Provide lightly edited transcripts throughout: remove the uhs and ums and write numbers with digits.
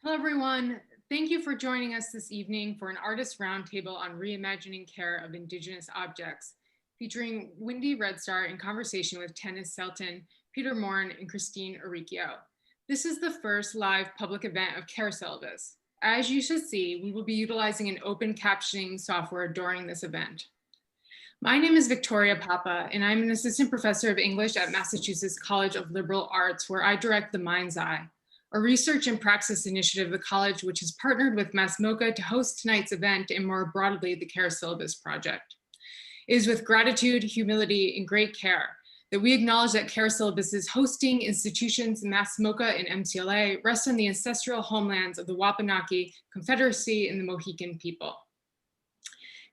Hello, everyone. Thank you for joining us this evening for an artist roundtable on reimagining care of Indigenous objects, featuring Wendy Red Star in conversation with Tanis, Peter Morin, and Christine Oricchio. This is the first live public event of CARE Syllabus. As you should see, we will be utilizing an open captioning software during this event. My name is Victoria Papa, and I'm an assistant professor of English at Massachusetts College of Liberal Arts, where I direct the Mind's Eye, a research and praxis initiative of the college, which has partnered with MASS MoCA to host tonight's event and more broadly the CARE Syllabus project. It is with gratitude, humility, and great care that we acknowledge that CARE Syllabus's hosting institutions, MASS MoCA and MCLA, rest on the ancestral homelands of the Wapanaki Confederacy and the Mohican people.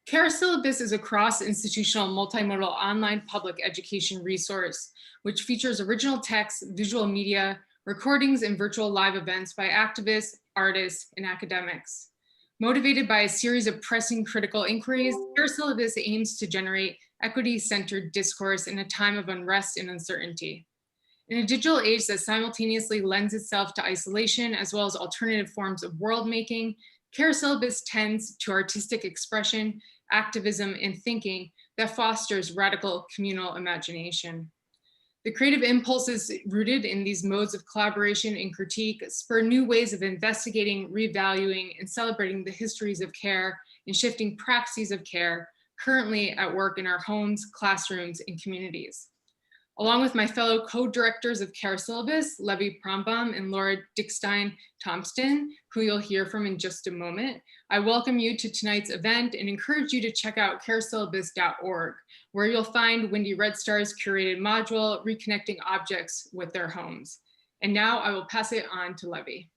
CARE Syllabus is a cross-institutional multimodal online public education resource, which features original text, visual media, recordings, and virtual live events by activists, artists, and academics. Motivated by a series of pressing critical inquiries, CARE Syllabus aims to generate equity-centered discourse in a time of unrest and uncertainty. In a digital age that simultaneously lends itself to isolation as well as alternative forms of world-making, CARE Syllabus tends to artistic expression, activism, and thinking that fosters radical communal imagination. The creative impulses rooted in these modes of collaboration and critique spur new ways of investigating, revaluing, and celebrating the histories of care and shifting praxis of care currently at work in our homes, classrooms, and communities. Along with my fellow co-directors of CARE Syllabus, Levy Prombom and Laura Dickstein-Thompson, who you'll hear from in just a moment, I welcome you to tonight's event and encourage you to check out caresyllabus.org, where you'll find Wendy Red Star's curated module, Reconnecting Objects with Their Homes. And now I will pass it on to Levy.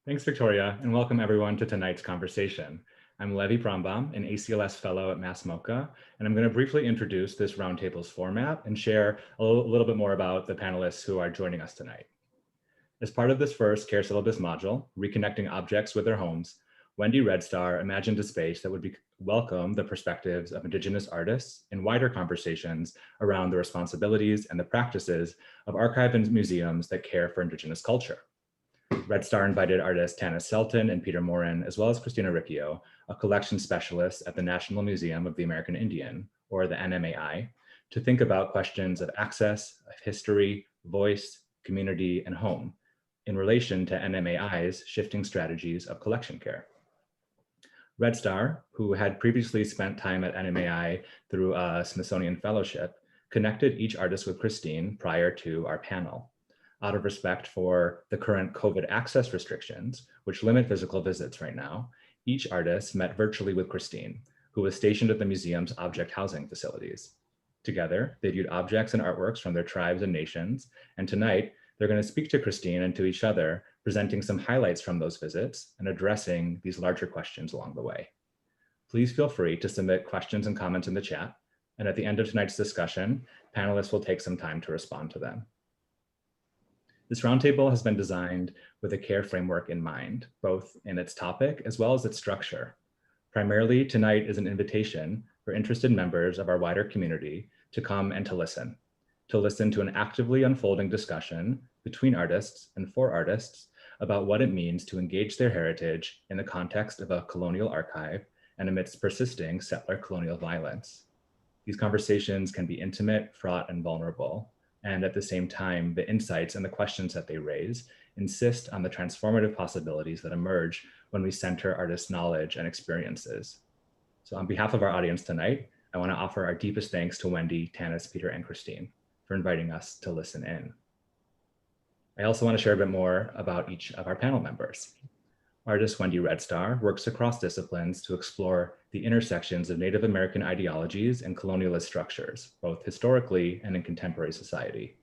Thanks, Victoria, and welcome everyone to tonight's conversation. I'm Levy Prombom, an ACLS fellow at MASS MoCA, and I'm going to briefly introduce this roundtable's format and share a little bit more about the panelists who are joining us tonight. As part of this first CARE Syllabus module, Reconnecting Objects with Their Homes, Wendy Red Star imagined a space that would welcome the perspectives of Indigenous artists in wider conversations around the responsibilities and the practices of archives and museums that care for Indigenous culture. Red Star invited artists Tanis and Peter Morin, as well as Christine Oricchio, a collection specialist at the National Museum of the American Indian, or the NMAI, to think about questions of access, of history, voice, community, and home in relation to NMAI's shifting strategies of collection care. Red Star, who had previously spent time at NMAI through a Smithsonian Fellowship, connected each artist with Christine prior to our panel. Out of respect for the current COVID access restrictions, which limit physical visits right now, each artist met virtually with Christine, who was stationed at the museum's object housing facilities. Together, they viewed objects and artworks from their tribes and nations, and tonight, they're going to speak to Christine and to each other, presenting some highlights from those visits and addressing these larger questions along the way. Please feel free to submit questions and comments in the chat, and at the end of tonight's discussion, panelists will take some time to respond to them. This roundtable has been designed with a CARE framework in mind, both in its topic as well as its structure. Primarily, tonight is an invitation for interested members of our wider community to come and to listen to an actively unfolding discussion between artists and for artists about what it means to engage their heritage in the context of a colonial archive and amidst persisting settler colonial violence. These conversations can be intimate, fraught, and vulnerable. And at the same time, the insights and the questions that they raise insist on the transformative possibilities that emerge when we center artists' knowledge and experiences. So on behalf of our audience tonight, I want to offer our deepest thanks to Wendy, Tanis, Peter, and Christine for inviting us to listen in. I also want to share a bit more about each of our panel members. Artist Wendy Red Star works across disciplines to explore the intersections of Native American ideologies and colonialist structures, both historically and in contemporary society.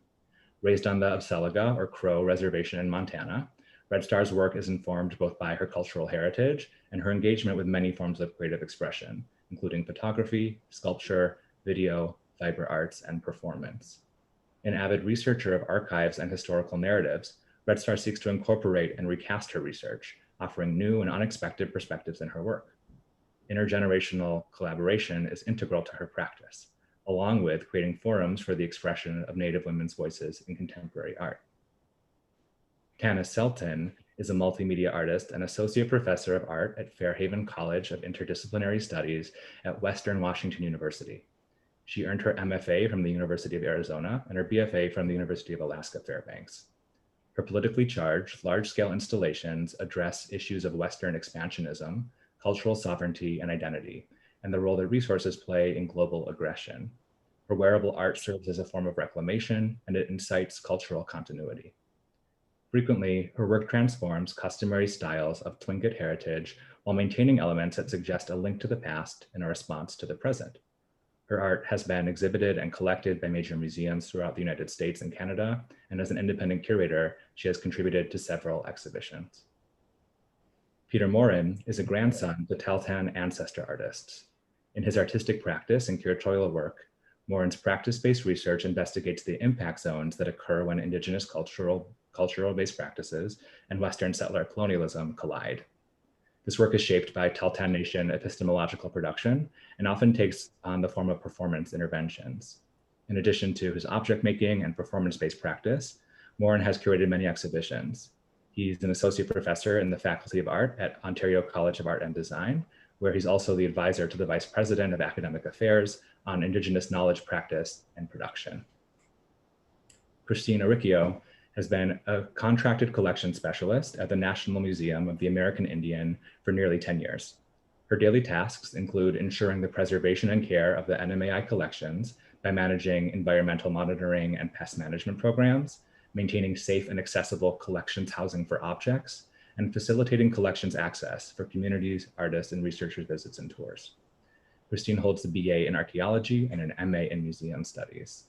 Raised on the Abseliga or Crow Reservation in Montana, Red Star's work is informed both by her cultural heritage and her engagement with many forms of creative expression, including photography, sculpture, video, fiber arts, and performance. An avid researcher of archives and historical narratives, Red Star seeks to incorporate and recast her research, offering new and unexpected perspectives in her work. Intergenerational collaboration is integral to her practice, along with creating forums for the expression of Native women's voices in contemporary art. Tanis Selton is a multimedia artist and associate professor of art at Fairhaven College of Interdisciplinary Studies at Western Washington University. She earned her MFA from the University of Arizona and her BFA from the University of Alaska Fairbanks. Her politically charged, large-scale installations address issues of Western expansionism, cultural sovereignty, and identity, and the role that resources play in global aggression. Her wearable art serves as a form of reclamation, and it incites cultural continuity. Frequently, her work transforms customary styles of Tlingit heritage while maintaining elements that suggest a link to the past and a response to the present. Her art has been exhibited and collected by major museums throughout the United States and Canada, and as an independent curator, she has contributed to several exhibitions. Peter Morin is a grandson to Tahltan ancestor artists. In his artistic practice and curatorial work, Morin's practice-based research investigates the impact zones that occur when Indigenous cultural-based practices and Western settler colonialism collide. This work is shaped by Tahltan Nation epistemological production and often takes on the form of performance interventions. In addition to his object making and performance-based practice, Morin has curated many exhibitions. He's an associate professor in the Faculty of Art at Ontario College of Art and Design, where he's also the advisor to the Vice President of Academic Affairs on Indigenous knowledge practice and production. Christine Oricchio has been a contracted collection specialist at the National Museum of the American Indian for nearly 10 years. Her daily tasks include ensuring the preservation and care of the NMAI collections by managing environmental monitoring and pest management programs, maintaining safe and accessible collections housing for objects, and facilitating collections access for communities, artists, and researchers' visits and tours. Christine holds the BA in Archaeology and an MA in Museum Studies.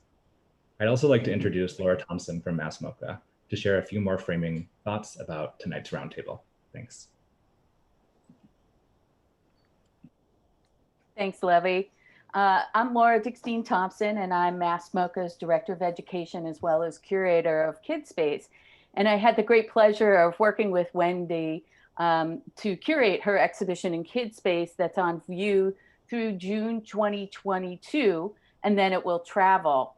I'd also like to introduce Laura Thompson from MASS MoCA to share a few more framing thoughts about tonight's roundtable. Thanks. Thanks, Levy. I'm Laura Dixteen Thompson, and I'm MASS MoCA's Director of Education as well as Curator of Kidspace. And I had the great pleasure of working with Wendy to curate her exhibition in Kidspace that's on view through June 2022, and then it will travel.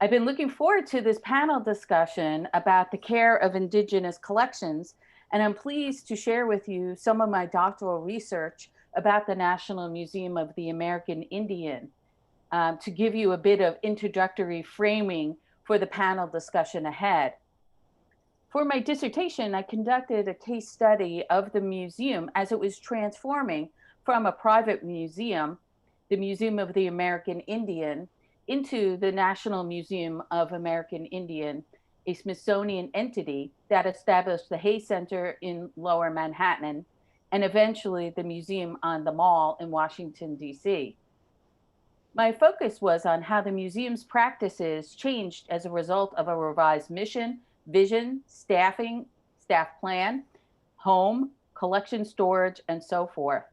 I've been looking forward to this panel discussion about the care of Indigenous collections, and I'm pleased to share with you some of my doctoral research about the National Museum of the American Indian to give you a bit of introductory framing for the panel discussion ahead. For my dissertation, I conducted a case study of the museum as it was transforming from a private museum, the Museum of the American Indian, into the National Museum of American Indian, a Smithsonian entity that established the Hay Center in Lower Manhattan, and eventually the museum on the Mall in Washington, D.C. My focus was on how the museum's practices changed as a result of a revised mission, vision, staffing, staff plan, home, collection storage, and so forth.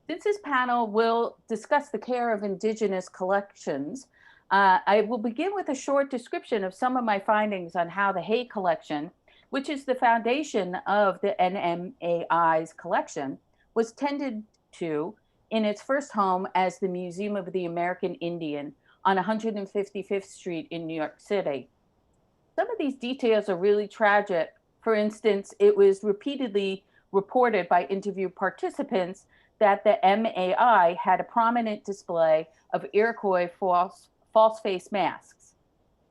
Since this panel will discuss the care of Indigenous collections, I will begin with a short description of some of my findings on how the Hay collection, which is the foundation of the NMAI's collection, was tended to in its first home as the Museum of the American Indian on 155th Street in New York City. Some of these details are really tragic. For instance, it was repeatedly reported by interview participants that the MAI had a prominent display of Iroquois false face masks.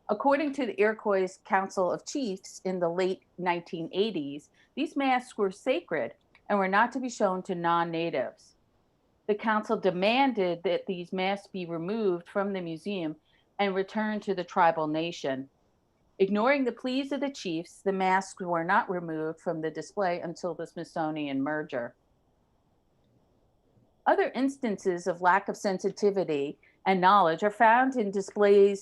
According to the Iroquois Council of Chiefs in the late 1980s, these masks were sacred and were not to be shown to non-natives. The council demanded that these masks be removed from the museum and returned to the tribal nation. Ignoring the pleas of the chiefs, the masks were not removed from the display until the Smithsonian merger. Other instances of lack of sensitivity and knowledge are found in display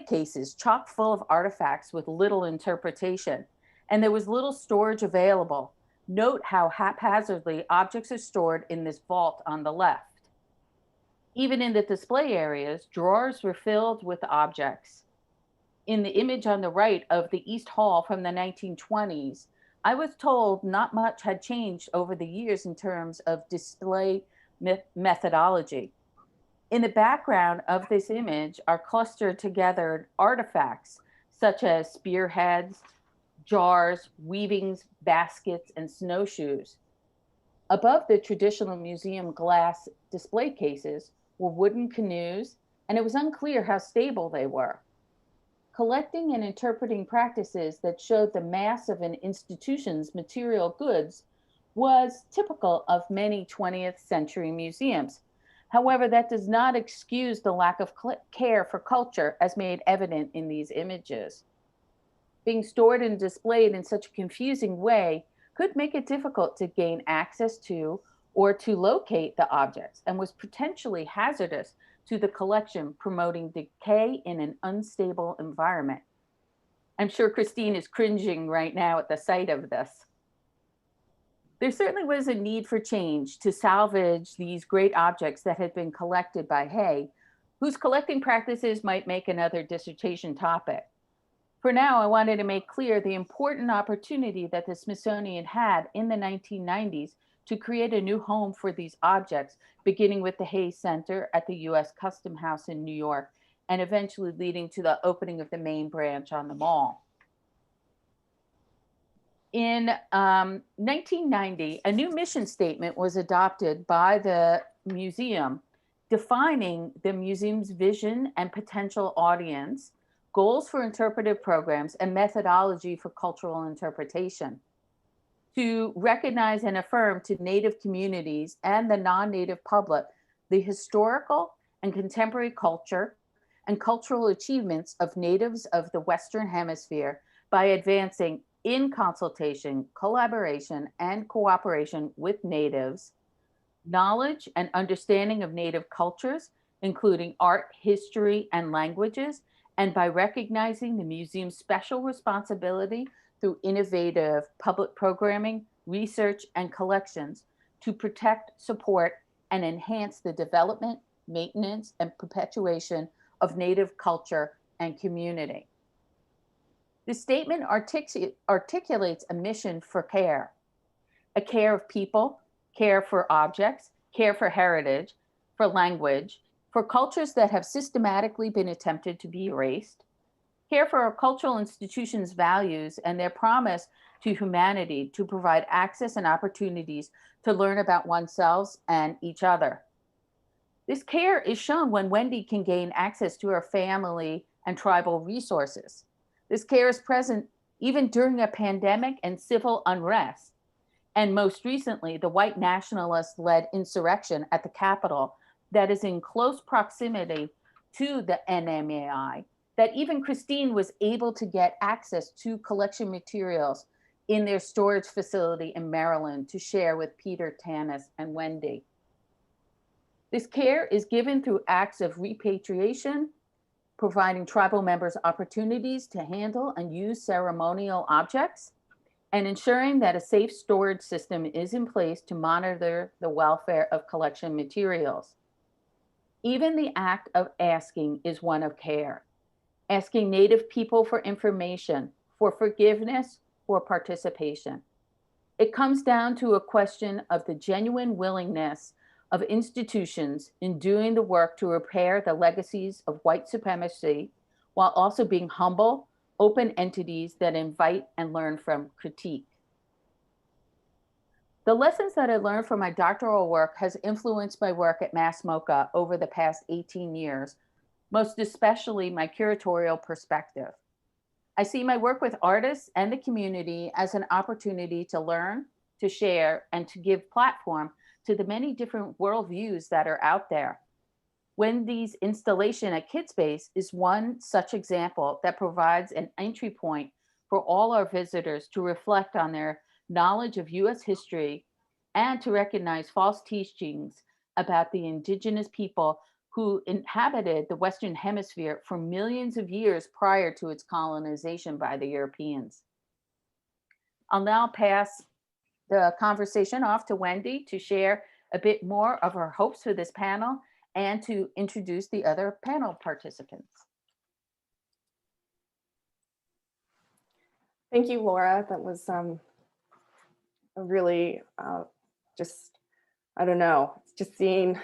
cases chock full of artifacts with little interpretation, and there was little storage available. Note how haphazardly objects are stored in this vault on the left. Even in the display areas, drawers were filled with objects. In the image on the right of the East Hall from the 1920s, I was told not much had changed over the years in terms of display methodology. In the background of this image are clustered together artifacts such as spearheads, jars, weavings, baskets, and snowshoes. Above the traditional museum glass display cases were wooden canoes, and it was unclear how stable they were. Collecting and interpreting practices that showed the mass of an institution's material goods was typical of many 20th century museums. However, that does not excuse the lack of care for culture as made evident in these images. Being stored and displayed in such a confusing way could make it difficult to gain access to or to locate the objects and was potentially hazardous to the collection, promoting decay in an unstable environment. I'm sure Christine is cringing right now at the sight of this. There certainly was a need for change to salvage these great objects that had been collected by Hay, whose collecting practices might make another dissertation topic. For now, I wanted to make clear the important opportunity that the Smithsonian had in the 1990s to create a new home for these objects, beginning with the Hay Center at the U.S. Custom House in New York, and eventually leading to the opening of the main branch on the mall. In 1990, a new mission statement was adopted by the museum, defining the museum's vision and potential audience, goals for interpretive programs, and methodology for cultural interpretation. To recognize and affirm to Native communities and the non-Native public the historical and contemporary culture and cultural achievements of natives of the Western Hemisphere by advancing in consultation, collaboration, and cooperation with natives, knowledge and understanding of Native cultures, including art, history, and languages, and by recognizing the museum's special responsibility through innovative public programming, research, and collections to protect, support, and enhance the development, maintenance, and perpetuation of Native culture and community. The statement articulates a mission for CARE, a care of people, care for objects, care for heritage, for language, for cultures that have systematically been attempted to be erased, care for our cultural institutions' values and their promise to humanity to provide access and opportunities to learn about oneself and each other. This care is shown when Wendy can gain access to her family and tribal resources. This care is present even during a pandemic and civil unrest. And most recently, the white nationalist-led insurrection at the Capitol that is in close proximity to the NMAI, that even Christine was able to get access to collection materials in their storage facility in Maryland to share with Peter, Tanis, and Wendy. This care is given through acts of repatriation, providing tribal members opportunities to handle and use ceremonial objects, and ensuring that a safe storage system is in place to monitor the welfare of collection materials. Even the act of asking is one of care, asking Native people for information, for forgiveness, for participation. It comes down to a question of the genuine willingness of institutions in doing the work to repair the legacies of white supremacy, while also being humble, open entities that invite and learn from critique. The lessons that I learned from my doctoral work has influenced my work at MASS MoCA over the past 18 years, most especially my curatorial perspective. I see my work with artists and the community as an opportunity to learn, to share, and to give platform to the many different worldviews that are out there. Wendy's installation at Kidspace is one such example that provides an entry point for all our visitors to reflect on their knowledge of US history and to recognize false teachings about the Indigenous people who inhabited the Western Hemisphere for millions of years prior to its colonization by the Europeans. I'll now pass the conversation off to Wendy to share a bit more of her hopes for this panel and to introduce the other panel participants. Thank you, Laura. That was a really just, I don't know, just seeing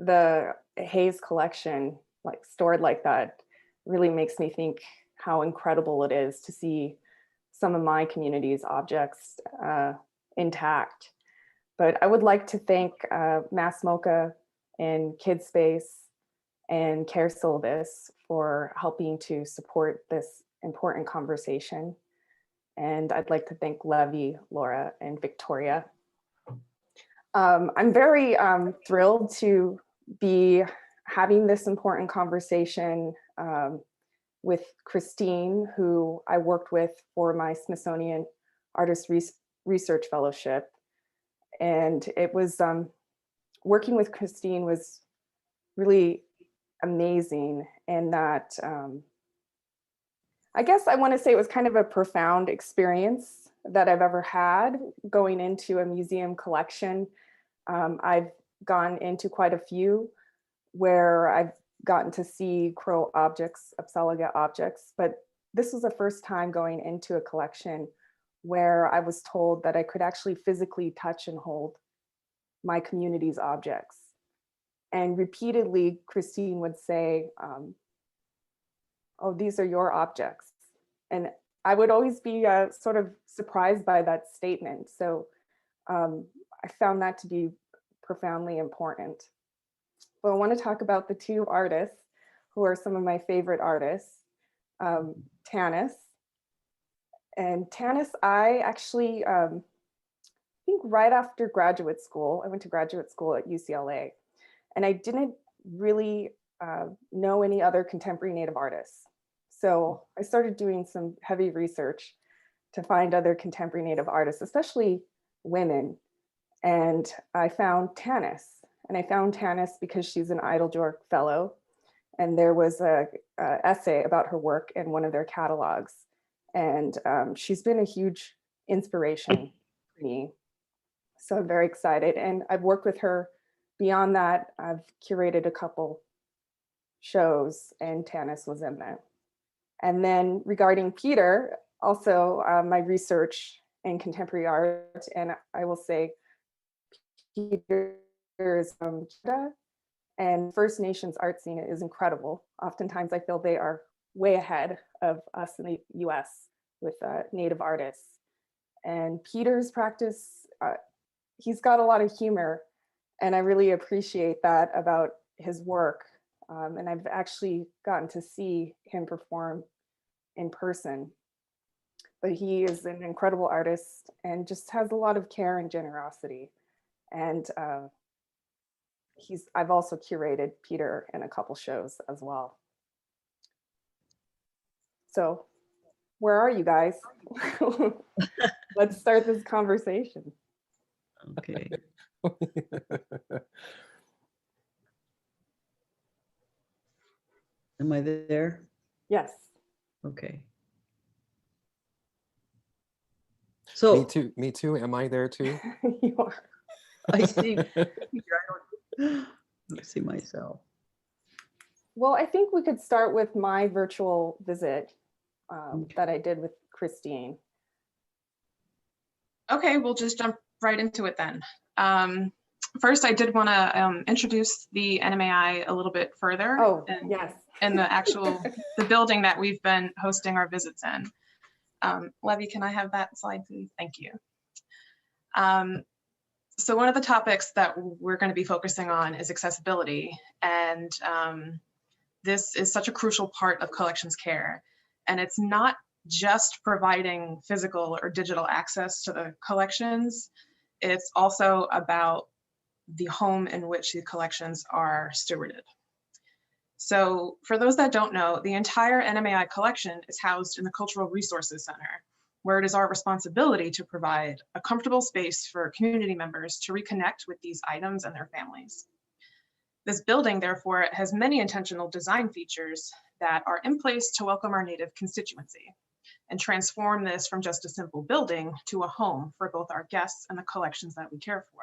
the Hayes collection, like stored like that, really makes me think how incredible it is to see some of my community's objects intact. But I would like to thank MASS MoCA and Kidspace and CARE Syllabus for helping to support this important conversation. And I'd like to thank Levy, Laura, and Victoria. I'm very thrilled to be having this important conversation with Christine, who I worked with for my Smithsonian Artist Research Fellowship. And it was, working with Christine was really amazing, and that I guess I want to say it was kind of a profound experience that I've ever had going into a museum collection. I've gone into quite a few where I've gotten to see Crow objects, Apsalaga objects, but this was the first time going into a collection where I was told that I could actually physically touch and hold my community's objects. And repeatedly, Christine would say, oh, these are your objects. And I would always be sort of surprised by that statement. So I found that to be profoundly important. But I want to talk about the two artists who are some of my favorite artists, Tanis. And Tanis, I actually, I think right after graduate school, I went to graduate school at UCLA, and I didn't really know any other contemporary Native artists. So I started doing some heavy research to find other contemporary Native artists, especially women. And I found Tanis. And I found Tanis because she's an Eiteljorg fellow. And there was a essay about her work in one of their catalogs. And she's been a huge inspiration for me. So I'm very excited. And I've worked with her. Beyond that, I've curated a couple shows, and Tanis was in them. And then regarding Peter, also my research in contemporary art, and I will say Peter is from Canada, and First Nations art scene is incredible. Oftentimes I feel they are way ahead of us in the US with Native artists. And Peter's practice, he's got a lot of humor, and I really appreciate that about his work. And I've actually gotten to see him perform in person. But he is an incredible artist and just has a lot of care and generosity. And I've also curated Peter in a couple shows as well. So where are you guys? Let's start this conversation. Okay. Am I there? Yes. Okay. So Me too. Am I there too? You are. I see. I don't see myself. Well, I think we could start with my virtual visit that I did with Christine. Okay, we'll just jump right into it then. First, I did want to introduce the NMAI a little bit further. Oh, yes. And the actual, the building that we've been hosting our visits in. Levy, can I have that slide, please? Thank you. So one of the topics that we're going to be focusing on is accessibility. And this is such a crucial part of collections care. And it's not just providing physical or digital access to the collections. It's also about the home in which the collections are stewarded. So for those that don't know, the entire NMAI collection is housed in the Cultural Resources Center, where it is our responsibility to provide a comfortable space for community members to reconnect with these items and their families. This building, therefore, has many intentional design features that are in place to welcome our Native constituency and transform this from just a simple building to a home for both our guests and the collections that we care for.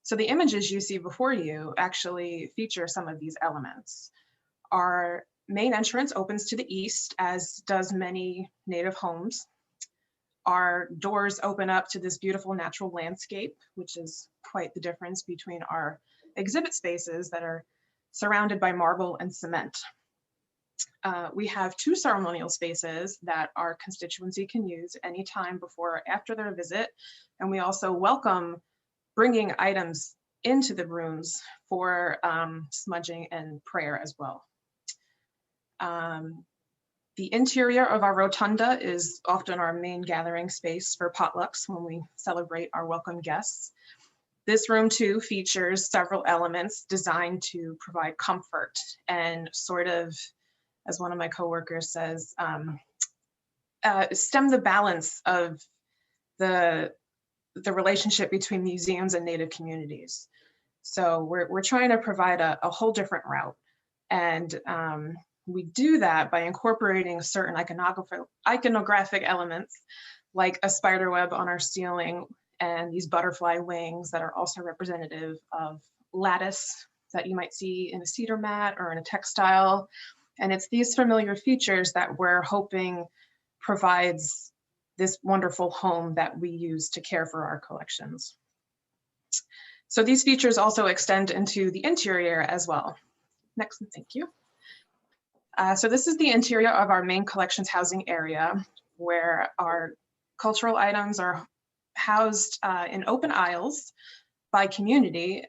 So the images you see before you actually feature some of these elements. Our main entrance opens to the east, as does many Native homes. Our doors open up to this beautiful natural landscape, which is quite the difference between our exhibit spaces that are surrounded by marble and cement. We have 2 ceremonial spaces that our constituency can use anytime before or after their visit. And we also welcome bringing items into the rooms for smudging and prayer as well. The interior of our rotunda is often our main gathering space for potlucks when we celebrate our welcome guests. This room too features several elements designed to provide comfort and sort of, as one of my coworkers says, stem the balance of the relationship between museums and Native communities. So we're trying to provide a whole different route. And we do that by incorporating certain iconographic elements, like a spider web on our ceiling and these butterfly wings that are also representative of lattice that you might see in a cedar mat or in a textile. And it's these familiar features that we're hoping provides this wonderful home that we use to care for our collections. So these features also extend into the interior as well. Next, thank you. So this is the interior of our main collections housing area, where our cultural items are housed in open aisles by community,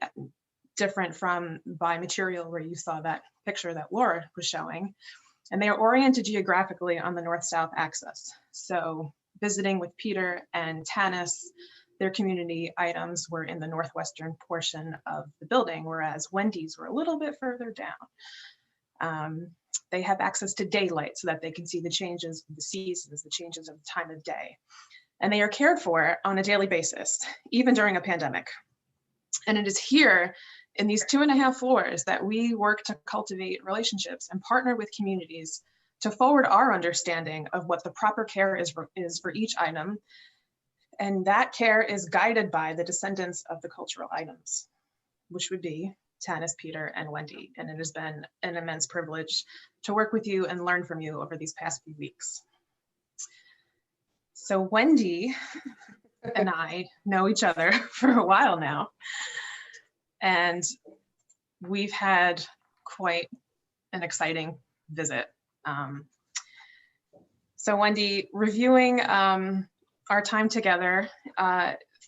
different from by material where you saw that picture that Laura was showing. And they are oriented geographically on the north-south axis. So visiting with Peter and Tanis, their community items were in the northwestern portion of the building, whereas Wendy's were a little bit further down. They have access to daylight so that they can see the changes of the seasons, the changes of the time of day. And they are cared for on a daily basis, even during a pandemic. And it is here in these 2.5 floors that we work to cultivate relationships and partner with communities to forward our understanding of what the proper care is for each item. And that care is guided by the descendants of the cultural items, which would be Tanis, Peter, and Wendy. And it has been an immense privilege to work with you and learn from you over these past few weeks. So Wendy and I know each other for a while now. And we've had quite an exciting visit. So Wendy, reviewing our time together,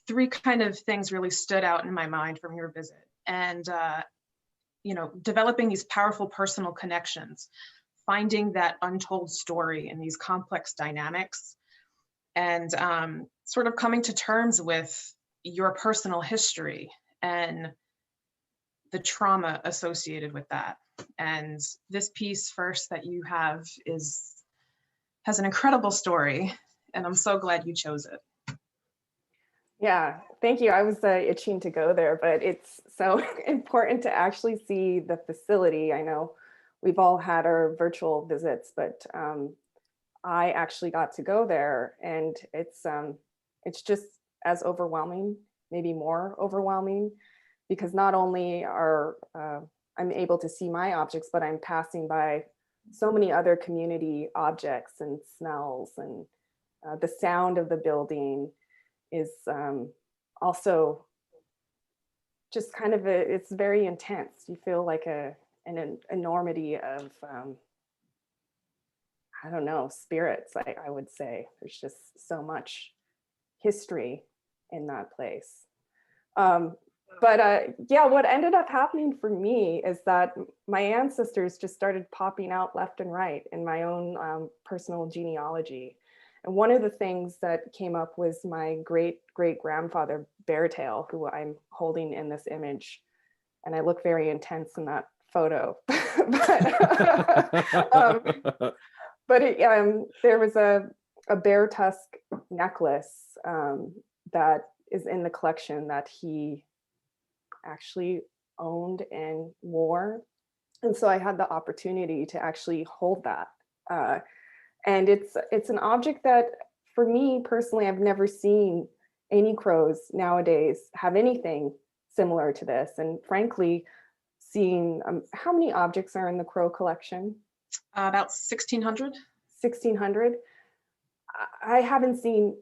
3 kind of things really stood out in my mind from your visit. And developing these powerful personal connections, finding that untold story in these complex dynamics, and sort of coming to terms with your personal history and the trauma associated with that. And this piece first that you have has an incredible story, and I'm so glad you chose it. Yeah, thank you. I was itching to go there, but it's so important to actually see the facility. I know we've all had our virtual visits, but I actually got to go there, and it's just as overwhelming, maybe more overwhelming, because not only are I'm able to see my objects, but I'm passing by so many other community objects and smells, and the sound of the building is also just kind of it's very intense. You feel like an enormity of I don't know, spirits, I would say. There's just so much history in that place. Yeah, what ended up happening for me is that my ancestors just started popping out left and right in my own personal genealogy. And one of the things that came up was my great-great-grandfather, Beartail, who I'm holding in this image. And I look very intense in that photo. There was a bear tusk necklace that is in the collection that he actually owned and wore. And so I had the opportunity to actually hold that. And it's an object that, for me personally, I've never seen any crows nowadays have anything similar to this. And frankly, seeing how many objects are in the crow collection? About 1,600. 1,600. I haven't seen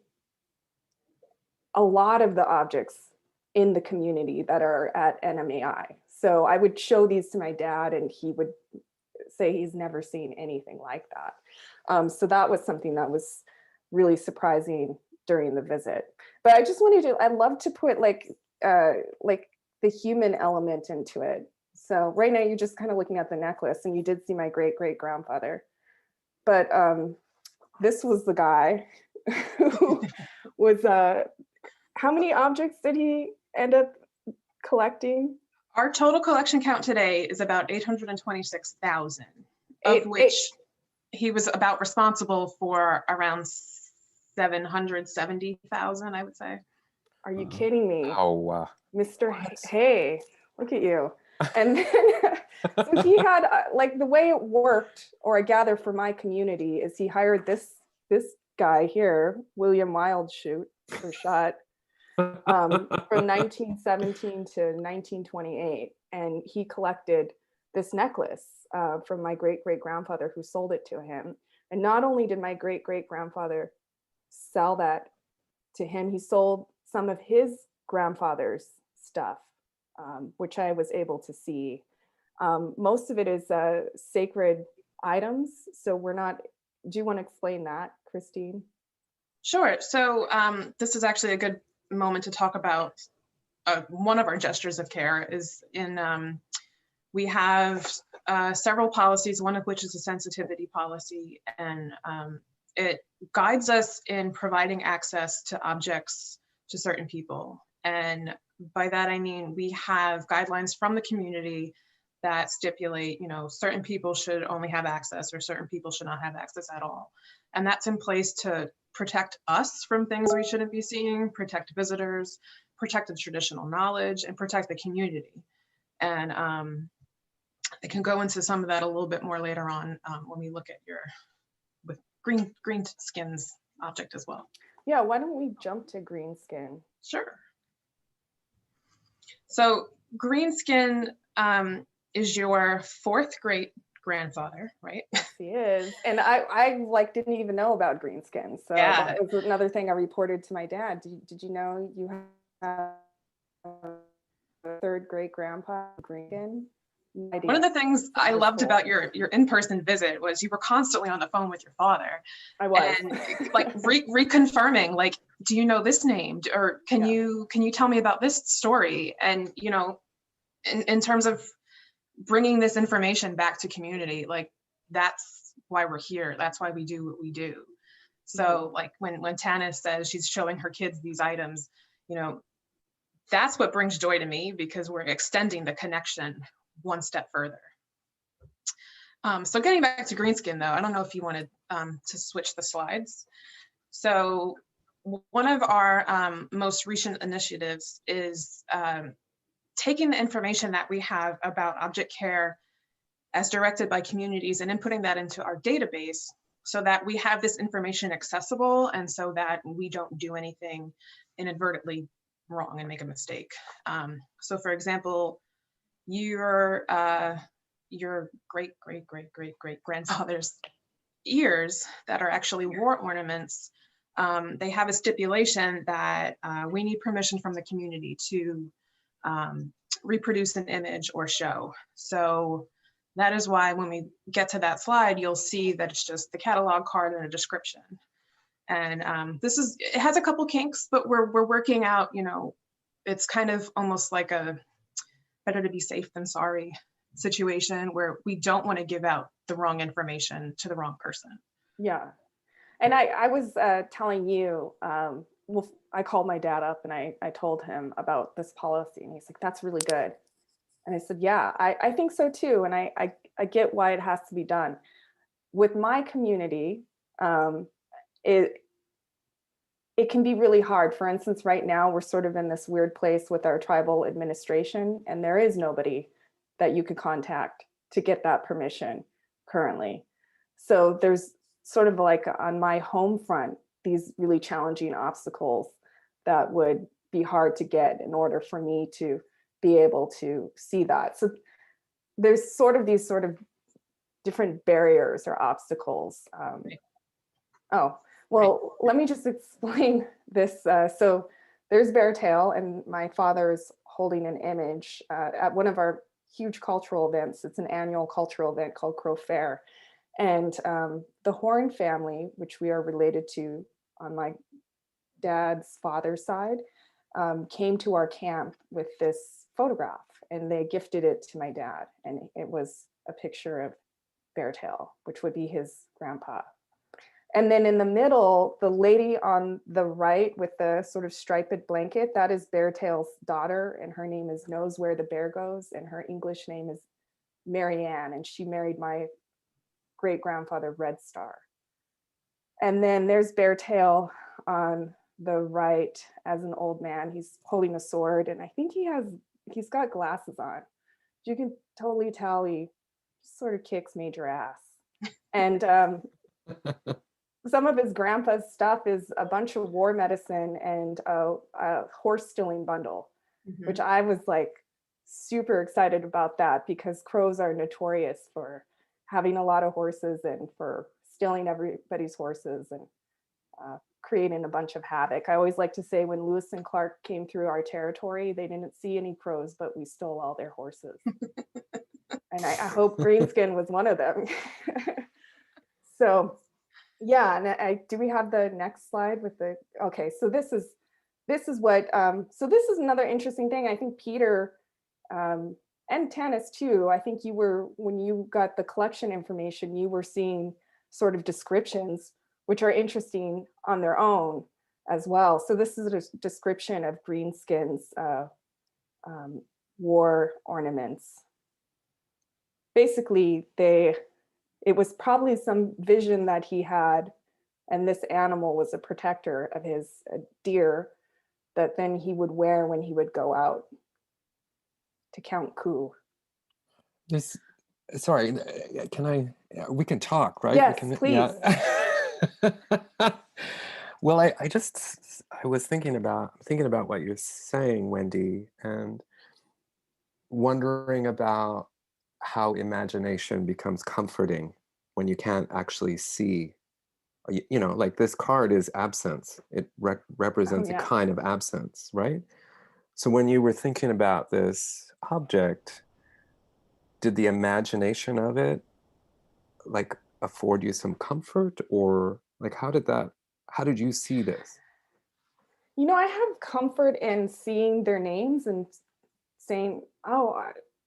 a lot of the objects in the community that are at NMAI. So I would show these to my dad and he would say he's never seen anything like that. So that was something that was really surprising during the visit. But I just wanted to, I'd love to put like the human element into it. So right now you're just kind of looking at the necklace and you did see my great-great-grandfather. But this was the guy who was, how many objects did he end up collecting? Our total collection count today is about 826,000, of which he was about responsible for around 770,000, I would say. Are you kidding me? Oh, Mr. Hey, look at you. And then, so he had, like the way it worked, or I gather for my community, is he hired this guy here, William Wildschut, for shot, from 1917 to 1928. And he collected this necklace from my great-great-grandfather who sold it to him. And not only did my great-great-grandfather sell that to him, he sold some of his grandfather's stuff, which I was able to see. Most of it is sacred items. So we're not, do you want to explain that, Christine? Sure. So this is actually a good moment to talk about one of our gestures of care is in, we have several policies, one of which is a sensitivity policy, and it guides us in providing access to objects to certain people. And by that, I mean, we have guidelines from the community that stipulate, you know, certain people should only have access or certain people should not have access at all. And that's in place to protect us from things we shouldn't be seeing, protect visitors, protect the traditional knowledge, and protect the community. And I can go into some of that a little bit more later on when we look at your, with green skins object as well. Yeah, why don't we jump to green skin? Sure. So greenskin is your fourth great grandfather, right? Yes, he is. And I like didn't even know about green skin. So Yeah. that was another thing I reported to my dad. Did you know you have a third great grandpa green skin? One of the things I loved about your in-person visit was you were constantly on the phone with your father. I was. And like reconfirming, like, do you know this name? Or can you tell me about this story? And, you know, in terms of bringing this information back to community, like that's why we're here. That's why we do what we do. So like when Tanis says she's showing her kids these items, you know, that's what brings joy to me because we're extending the connection one step further. So getting back to greenskin though, I don't know if you wanted to switch the slides. So one of our most recent initiatives is taking the information that we have about object care as directed by communities and inputting that into our database so that we have this information accessible and so that we don't do anything inadvertently wrong and make a mistake. So for example, your great grandfather's ears that are actually war ornaments, they have a stipulation that we need permission from the community to reproduce an image or show. So that is why when we get to that slide, you'll see that it's just the catalog card and a description. And it has a couple kinks, but we're working out, you know, it's kind of almost like a better to be safe than sorry situation where we don't want to give out the wrong information to the wrong person. Yeah. And I was telling you, well, I called my dad up and I told him about this policy and he's like, that's really good. And I said, yeah, I think so too. And I get why it has to be done. With my community, it can be really hard. For instance, right now, we're sort of in this weird place with our tribal administration, and there is nobody that you could contact to get that permission currently. So there's sort of like on my home front, these really challenging obstacles that would be hard to get in order for me to be able to see that. So there's sort of these sort of different barriers or obstacles. Oh, well, let me just explain this. So there's Beartail, and my father is holding an image at one of our huge cultural events. It's an annual cultural event called Crow Fair. And the Horn family, which we are related to on my dad's father's side, came to our camp with this photograph, and they gifted it to my dad. And it was a picture of Beartail, which would be his grandpa. And then in the middle, the lady on the right with the sort of striped blanket, that is Beartail's daughter, and her name is Knows Where the Bear Goes, and her English name is Marianne, and she married my great-grandfather, Red Star. And then there's Beartail on the right as an old man. He's holding a sword, and I think he's got glasses on. You can totally tell he sort of kicks major ass. And some of his grandpa's stuff is a bunch of war medicine and a horse stealing bundle, which I was like super excited about that, because crows are notorious for having a lot of horses and for stealing everybody's horses and creating a bunch of havoc. I always like to say, when Lewis and Clark came through our territory, they didn't see any crows, but we stole all their horses. And I hope Greenskin was one of them. So yeah, and do we have the next slide with the, okay, so this is what, so this is another interesting thing. I think Peter and Tanis too, I think you were, when you got the collection information, you were seeing sort of descriptions, which are interesting on their own as well. So this is a description of Greenskin's war ornaments. Basically, it was probably some vision that he had, and this animal was a protector of his deer that then he would wear when he would go out to count coup. Sorry, we can talk, right? Yes, we can, please. Yeah. Well, I was thinking about what you're saying, Wendy, and wondering about how imagination becomes comforting when you can't actually see, you know, like this card is absence. It represents a kind of absence, right? So when you were thinking about this object, did the imagination of it like afford you some comfort, or like how did you see this? You know, I have comfort in seeing their names and saying, oh,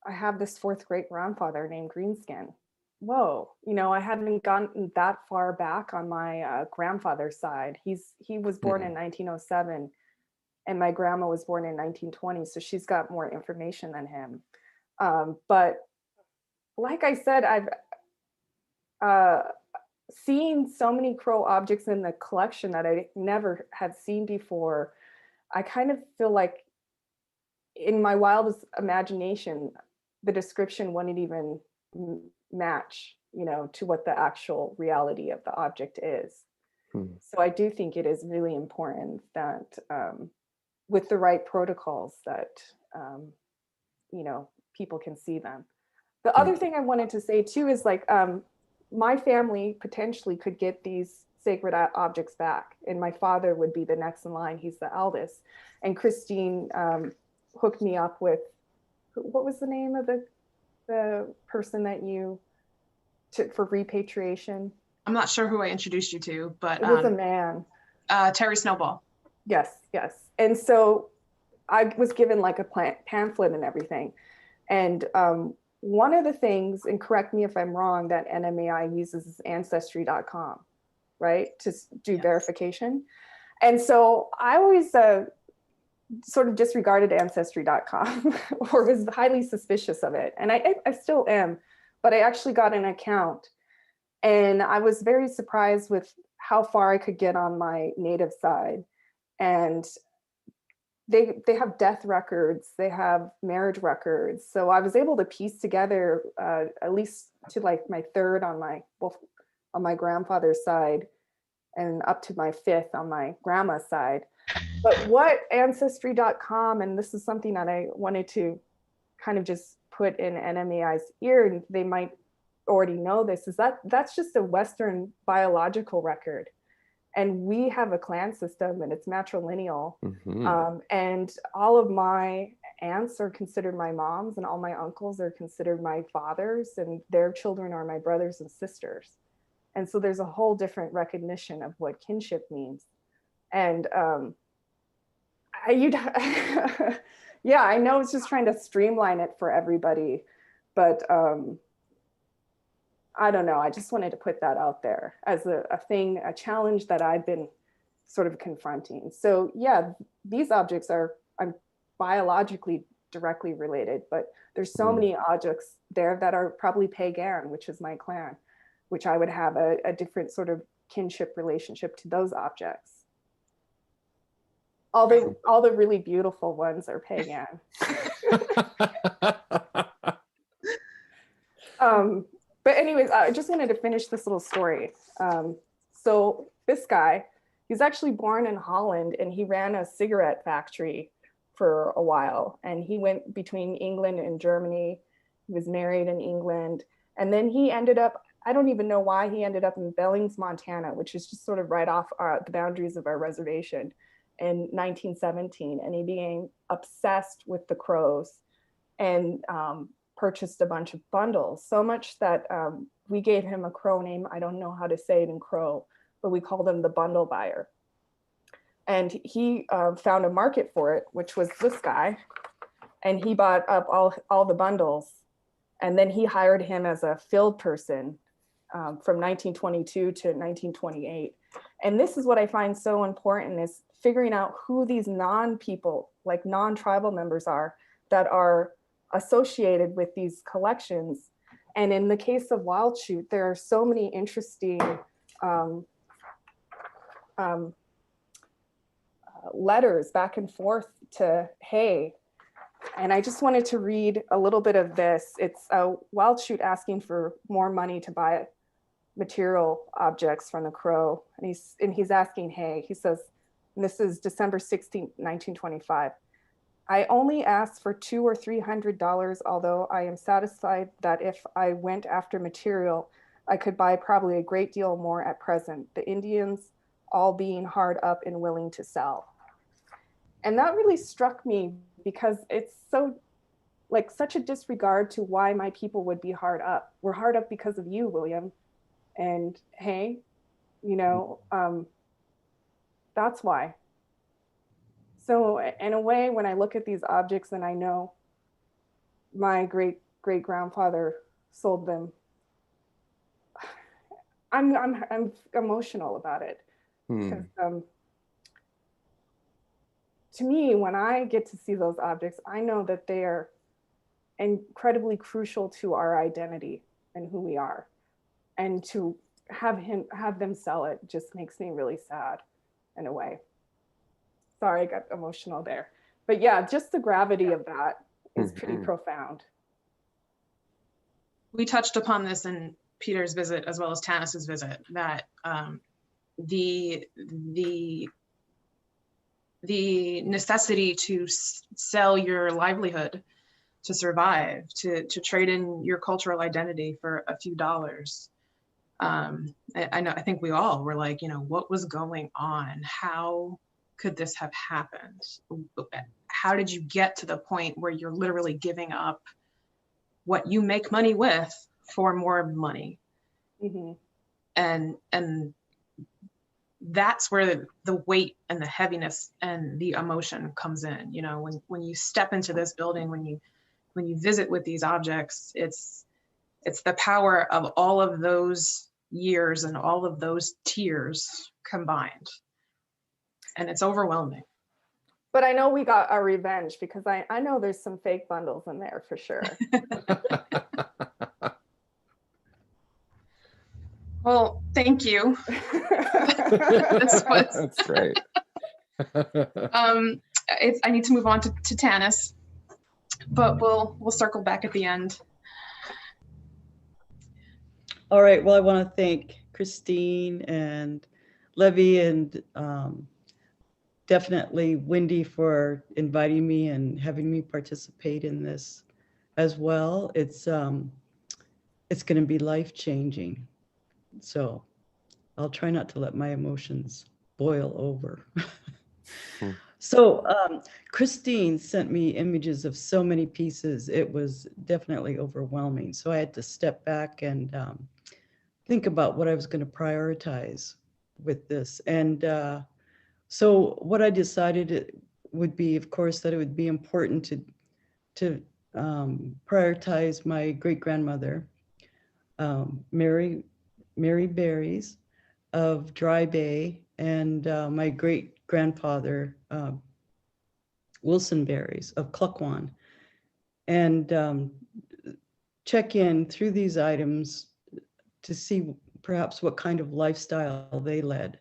I have this fourth great grandfather named Greenskin. Whoa, you know, I hadn't gotten that far back on my grandfather's side. He was born in 1907, and my grandma was born in 1920, so she's got more information than him. But like I said, I've seen so many crow objects in the collection that I never had seen before. I kind of feel like in my wildest imagination, the description wouldn't even match, you know, to what the actual reality of the object is. So I do think it is really important that with the right protocols that, you know, people can see them. The other thing I wanted to say too is like, my family potentially could get these sacred objects back, and my father would be the next in line. He's the eldest. And Christine hooked me up with, what was the name of the person that you took for repatriation? I'm not sure who I introduced you to, but it was a man. Terry Snowball. Yes. And so I was given like a pamphlet and everything. And one of the things, and correct me if I'm wrong, that NMAI uses is ancestry.com, right? To do verification. And so I always sort of disregarded ancestry.com or was highly suspicious of it. And I still am, but I actually got an account, and I was very surprised with how far I could get on my native side. And they have death records, they have marriage records. So I was able to piece together at least to like my third on my grandfather's side and up to my fifth on my grandma's side. But what ancestry.com, and this is something that I wanted to kind of just put in NMAI's ear, and they might already know this, is that's just a Western biological record. And we have a clan system, and it's matrilineal. And all of my aunts are considered my moms, and all my uncles are considered my fathers, and their children are my brothers and sisters. And so there's a whole different recognition of what kinship means. And yeah, I know it's just trying to streamline it for everybody, but I don't know. I just wanted to put that out there as a thing, a challenge that I've been sort of confronting. So yeah, these objects are biologically directly related, but there's so many objects there that are probably pagan, which is my clan, which I would have a different sort of kinship relationship to those objects. All the really beautiful ones are pagan. But anyways, I just wanted to finish this little story. So this guy, he's actually born in Holland, and he ran a cigarette factory for a while. And he went between England and Germany. He was married in England. And then he ended up, I don't even know why he ended up in Billings, Montana, which is just sort of right off the boundaries of our reservation, in 1917. And he became obsessed with the crows and purchased a bunch of bundles, so much that we gave him a crow name. I don't know how to say it in Crow, but we called him the bundle buyer. And he found a market for it, which was this guy. And he bought up all the bundles. And then he hired him as a field person from 1922 to 1928. And this is what I find so important, is figuring out who these non-people, like non-tribal members are, that are associated with these collections. And in the case of Wild Shoot, there are so many interesting letters back and forth to Hay. And I just wanted to read a little bit of this. It's Wild Shoot asking for more money to buy material objects from the crow. And he's asking Hay. He says, and this is December 16th, 1925. I only asked for $200 or $300, although I am satisfied that if I went after material, I could buy probably a great deal more at present, the Indians all being hard up and willing to sell. And that really struck me, because it's so, like, such a disregard to why my people would be hard up. We're hard up because of you, William. And hey, you know, that's why. So in a way, when I look at these objects and I know my great-great-grandfather sold them, I'm emotional about it. Because to me, when I get to see those objects, I know that they are incredibly crucial to our identity and who we are. And to have them sell it just makes me really sad in a way. Sorry, I got emotional there. But yeah, just the gravity of that is pretty profound. We touched upon this in Peter's visit as well as Tanis's visit, that the necessity to sell your livelihood to survive, to trade in your cultural identity for a few dollars. I think we all were like, you know, what was going on? How could this have happened? How did you get to the point where you're literally giving up what you make money with for more money? And that's where the weight and the heaviness and the emotion comes in. You know, when you step into this building, when you visit with these objects, it's the power of all of those years and all of those tears combined. And it's overwhelming. But I know we got our revenge, because I know there's some fake bundles in there for sure. Well, thank you. That's great. I need to move on to Tanis, but we'll circle back at the end. All right. Well, I want to thank Christine and Levy and definitely Wendy for inviting me and having me participate in this as well. It's going to be life-changing. So I'll try not to let my emotions boil over. So Christine sent me images of so many pieces. It was definitely overwhelming. So I had to step back and think about what I was going to prioritize with this. And so what I decided it would be, of course, that it would be important to prioritize my great-grandmother, Mary Berries of Dry Bay, and my great-grandfather, Wilson Berries of Cluckwan, and check in through these items to see perhaps what kind of lifestyle they led.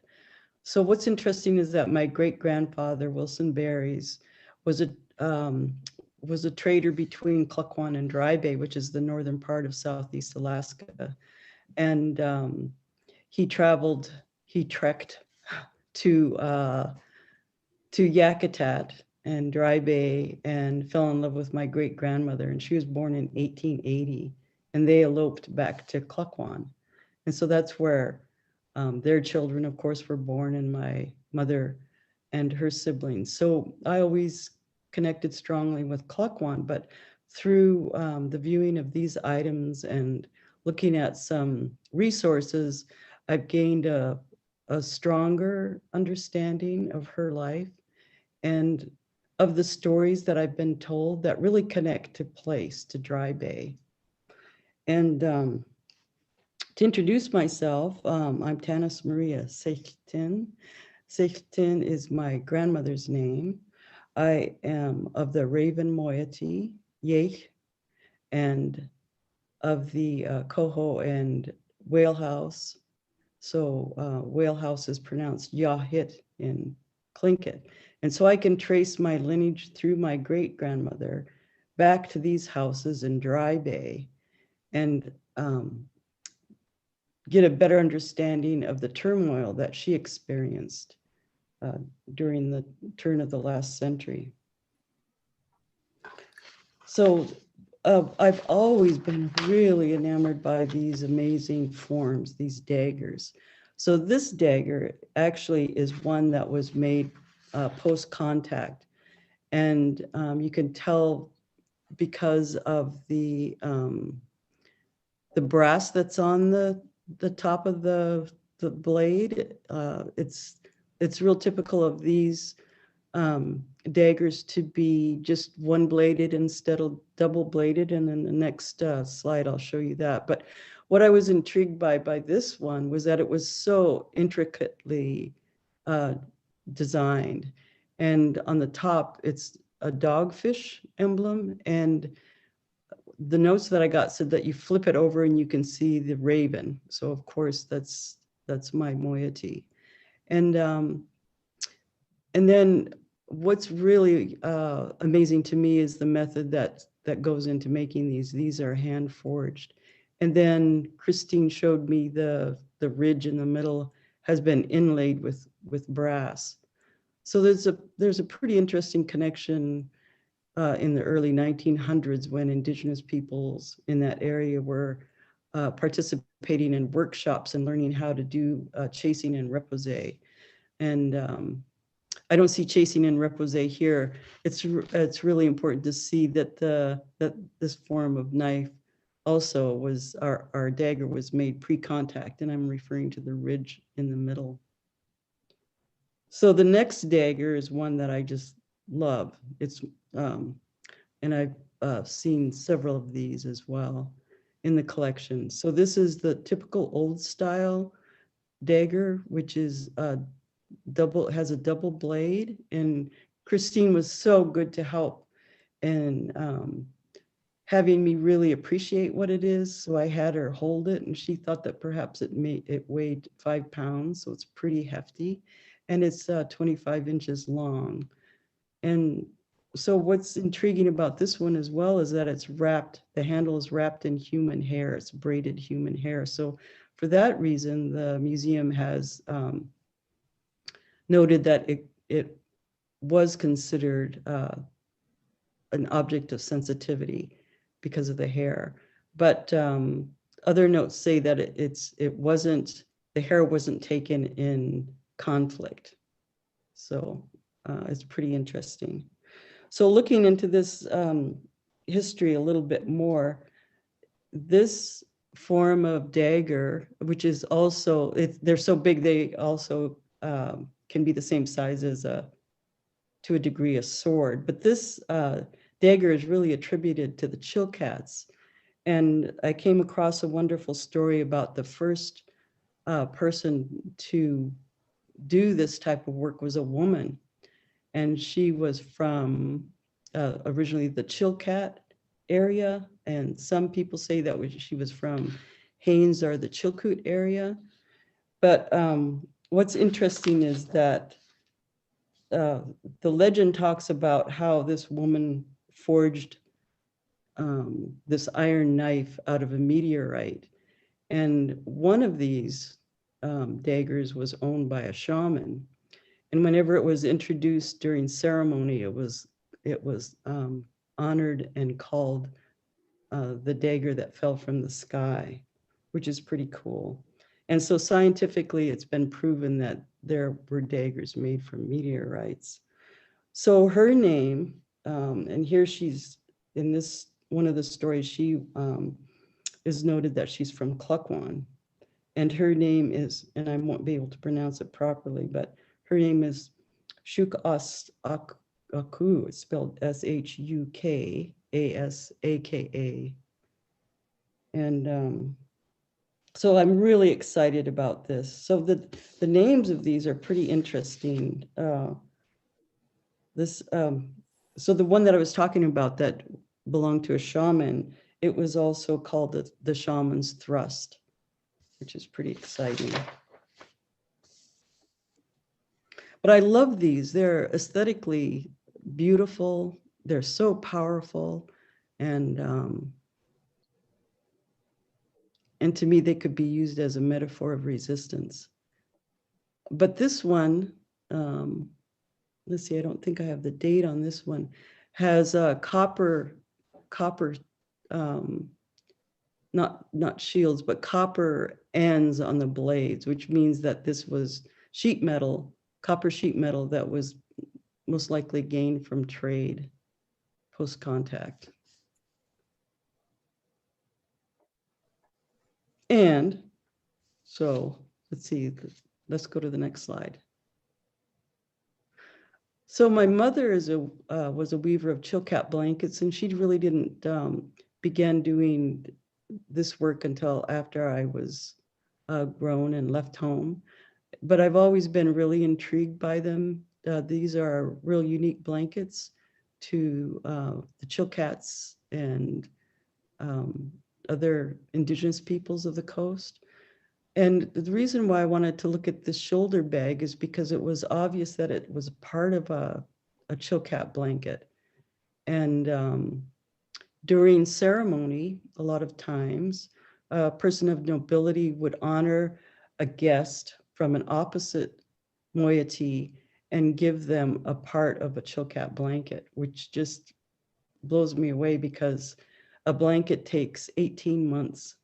So what's interesting is that my great-grandfather, Wilson Berries, was a trader between Cluckwan and Dry Bay, which is the northern part of Southeast Alaska. And he trekked to Yakutat and Dry Bay and fell in love with my great-grandmother. And she was born in 1880, and they eloped back to Cluckwan. And so that's where their children, of course, were born, and my mother and her siblings. So I always connected strongly with Cluckwan, but through the viewing of these items and looking at some resources, I've gained a stronger understanding of her life and of the stories that I've been told that really connect to place, to Dry Bay. And to introduce myself, I'm Tanis Maria Sechtin. Sechtin is my grandmother's name. I am of the Raven moiety, Yech, and of the Coho and Whale House. So Whale House is pronounced Yahit in Tlingit. And so I can trace my lineage through my great-grandmother back to these houses in Dry Bay and get a better understanding of the turmoil that she experienced during the turn of the last century. So I've always been really enamored by these amazing forms, these daggers. So this dagger actually is one that was made post-contact. And you can tell because of the brass that's on the top of the blade. It's real typical of these daggers to be just one bladed instead of double bladed. And in the next slide, I'll show you that. But what I was intrigued by this one was that it was so intricately designed. And on the top, it's a dogfish emblem. And the notes that I got said that you flip it over and you can see the raven. So of course that's my moiety. And then what's really amazing to me is the method that goes into making these. These are hand forged. And then Christine showed me the ridge in the middle has been inlaid with brass. So there's a pretty interesting connection in the early 1900s when Indigenous peoples in that area were participating in workshops and learning how to do chasing and repoussé. And I don't see chasing and repoussé here. It's really important to see that that this form of knife also was, our dagger was made pre-contact, and I'm referring to the ridge in the middle. So the next dagger is one that I just love. It's and I've seen several of these as well in the collection. So this is the typical old style dagger, which is has a double blade. And Christine was so good to help and having me really appreciate what it is. So I had her hold it, and she thought that perhaps it weighed 5 pounds, so it's pretty hefty, and it's 25 inches long. And so what's intriguing about this one as well is that it's wrapped, the handle is wrapped in human hair, it's braided human hair. So for that reason, the museum has noted that it was considered an object of sensitivity because of the hair. But other notes say that the hair wasn't taken in conflict. So is pretty interesting. So looking into this history a little bit more, this form of dagger, which is also, they're so big, they also can be the same size as to a degree, a sword. But this dagger is really attributed to the Chilkats. And I came across a wonderful story about the first person to do this type of work was a woman. And she was from originally the Chilkat area. And some people say that she was from Haines or the Chilkoot area. But what's interesting is that the legend talks about how this woman forged this iron knife out of a meteorite. And one of these daggers was owned by a shaman. And whenever it was introduced during ceremony, it was honored and called the dagger that fell from the sky, which is pretty cool. And so scientifically, it's been proven that there were daggers made from meteorites. So her name, and here she's in this, one of the stories, she is noted that she's from Klukwan. And her name is, and I won't be able to pronounce it properly, but her name is Shukasaka. It's spelled Shukasaka. And so I'm really excited about this. So the names of these are pretty interesting. So the one that I was talking about that belonged to a shaman, it was also called the shaman's thrust, which is pretty exciting. But I love these. They're aesthetically beautiful. They're so powerful. And to me, they could be used as a metaphor of resistance. But this one, let's see, I don't think I have the date on this one, has copper, not shields, but copper ends on the blades, which means that this was sheet metal, copper sheet metal that was most likely gained from trade post-contact. And so let's see, let's go to the next slide. So my mother was a weaver of Chilkat blankets, and she really didn't begin doing this work until after I was grown and left home. But I've always been really intrigued by them. These are real unique blankets to the Chilkats and other indigenous peoples of the coast. And the reason why I wanted to look at this shoulder bag is because it was obvious that it was part of a Chilkat blanket. And during ceremony, a lot of times, a person of nobility would honor a guest from an opposite moiety and give them a part of a Chilkat blanket, which just blows me away because a blanket takes 18 months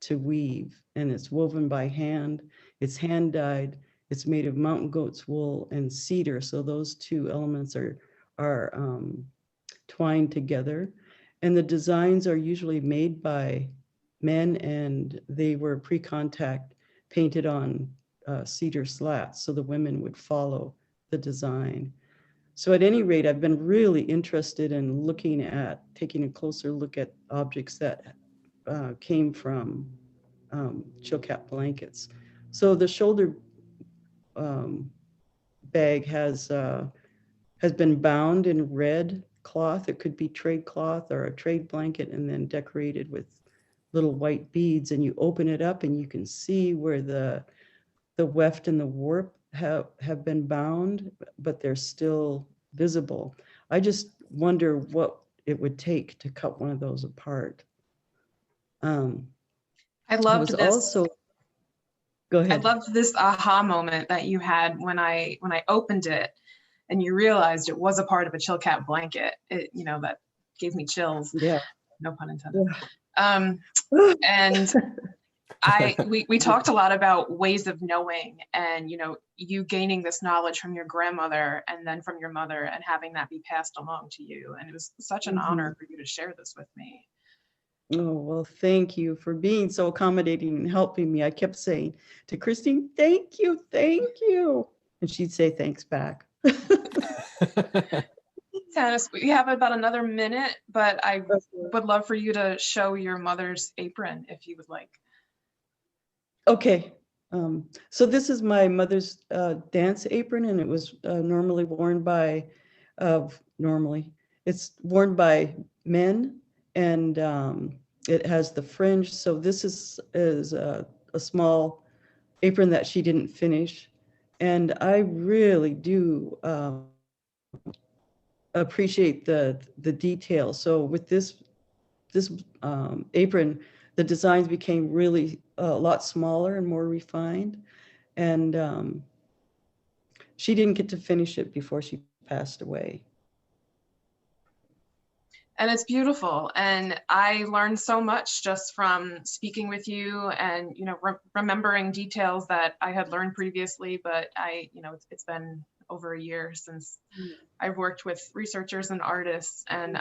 to weave, and it's woven by hand, it's hand dyed, it's made of mountain goat's wool and cedar. So those two elements are twined together. And the designs are usually made by men, and they were pre-contact painted on cedar slats, so the women would follow the design. So at any rate, I've been really interested in looking at, taking a closer look at objects that came from Chilkat blankets. So the shoulder bag has been bound in red cloth. It could be trade cloth or a trade blanket, and then decorated with little white beads. And you open it up and you can see where the weft and the warp have been bound, but they're still visible. I just wonder what it would take to cut one of those apart. I loved this. Also, go ahead. I loved this aha moment that you had when I opened it and you realized it was a part of a Chilkat blanket. It, you know, that gave me chills. Yeah. No pun intended. And we talked a lot about ways of knowing, and you gaining this knowledge from your grandmother and then from your mother, and having that be passed along to you. And it was such an honor for you to share this with me. Oh, well, thank you for being so accommodating and helping me. I kept saying to Christine, thank you, thank you. And she'd say thanks back. Tanis, we have about another minute, but I would love for you to show your mother's apron if you would like. Okay. So this is my mother's dance apron, and it was normally worn by, it's worn by men, and it has the fringe. So this is a small apron that she didn't finish. And I really do appreciate the detail. So with this apron, the designs became really a lot smaller and more refined. And she didn't get to finish it before she passed away. And it's beautiful. And I learned so much just from speaking with you and, remembering details that I had learned previously, but it's been over a year since I've worked with researchers and artists, and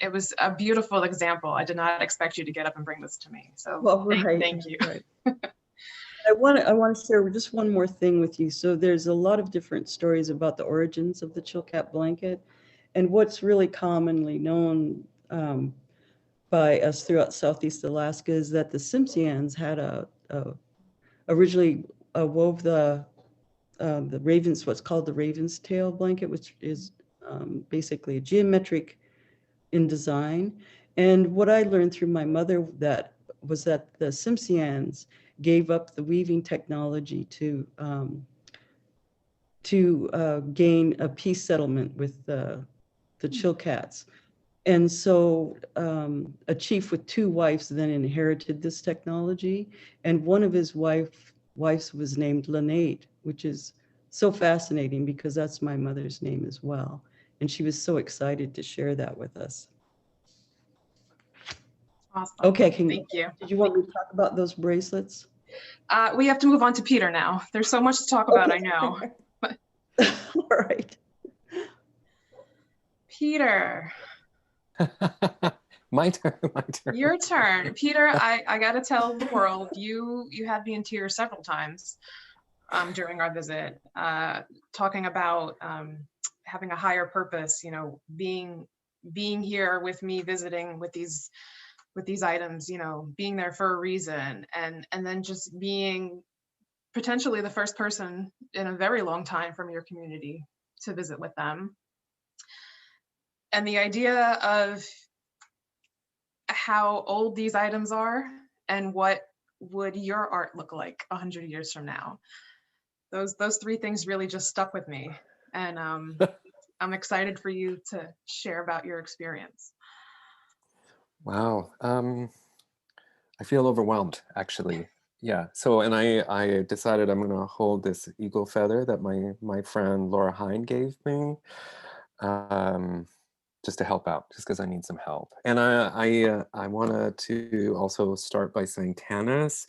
it was a beautiful example. I did not expect you to get up and bring this to me. So thank you. Right. I want to share just one more thing with you. So there's a lot of different stories about the origins of the chill cap blanket. And what's really commonly known by us throughout Southeast Alaska is that the Tsimshians had originally wove the ravens, what's called the raven's tail blanket, which is basically a geometric in design. And what I learned through my mother was that the Tsimshians gave up the weaving technology to gain a peace settlement with the Chilkats. And so a chief with 2 wives then inherited this technology. And one of his wives was named Lynette, which is so fascinating because that's my mother's name as well. And she was so excited to share that with us. Awesome. Okay, thank you. Did you want me to talk about those bracelets? We have to move on to Peter now. There's so much to talk about, I know. All right. Peter. My turn. Your turn. Peter, I gotta tell the world, you had me in tears several times during our visit, talking about having a higher purpose, being here with me, visiting with these items, being there for a reason, and then just being potentially the first person in a very long time from your community to visit with them. And the idea of how old these items are and what would your art look like 100 years from now. Those 3 things really just stuck with me. And I'm excited for you to share about your experience. Wow. I feel overwhelmed, actually. Yeah. So, and I decided I'm going to hold this eagle feather that my friend Laura Hine gave me, just to help out, just because I need some help. And I wanted to also start by saying, Tanis,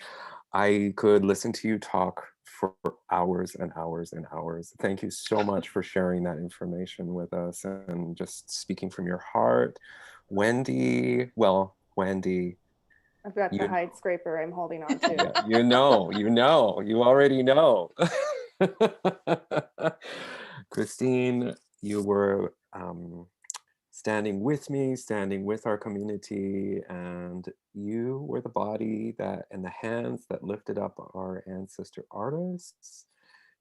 I could listen to you talk for hours and hours and hours. Thank you so much for sharing that information with us and just speaking from your heart. Wendy. I've got the hide scraper I'm holding on to. Yeah, you already know. Christine, you were standing with me, standing with our community, and you were the body that and the hands that lifted up our ancestor artists.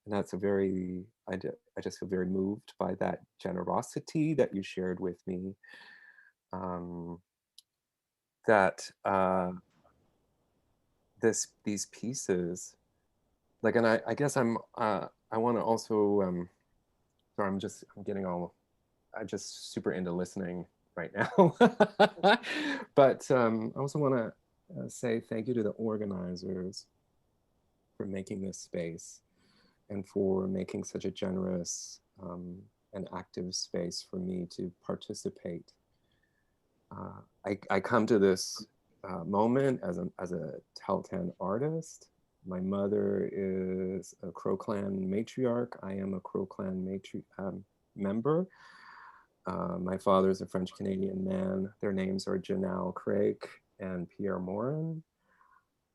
And that's I just feel very moved by that generosity that you shared with me. These pieces, like, and I guess I want to also sorry, I'm just super into listening right now. But I also want to say thank you to the organizers for making this space and for making such a generous and active space for me to participate. I come to this moment as a Tahltan artist. My mother is a Crow Clan matriarch. I am a Crow Clan member. My father is a French-Canadian man. Their names are Janelle Craig and Pierre Morin.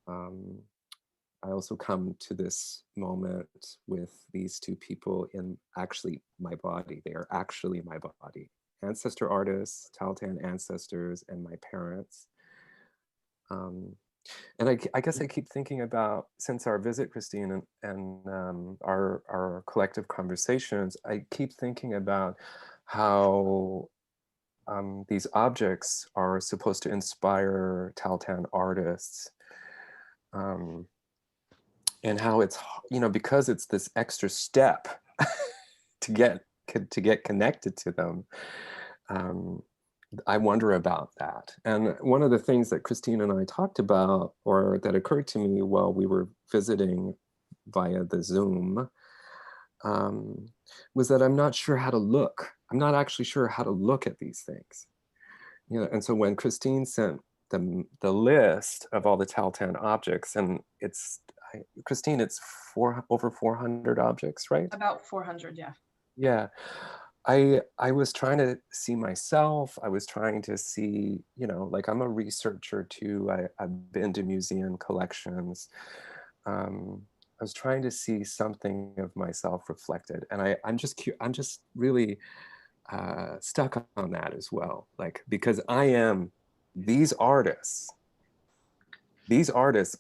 I also come to this moment with these two people in actually my body. They are actually my body. Ancestor artists, Tahltan ancestors, and my parents. And I guess I keep thinking about, since our visit, Christine, and our collective conversations, I keep thinking about how these objects are supposed to inspire Tahltan artists. And how it's, because it's this extra step to get connected to them. I wonder about that. And one of the things that Christine and I talked about, or that occurred to me while we were visiting via the Zoom, was that I'm not sure how to look. I'm not actually sure how to look at these things. And so when Christine sent the list of all the Tahltan objects, and Christine, it's over 400 objects, right? About 400, yeah. Yeah. I was trying to see myself. I was trying to see, like, I'm a researcher too. I've been to museum collections. I was trying to see something of myself reflected. And I'm just really stuck on that as well. Like, because I am these artists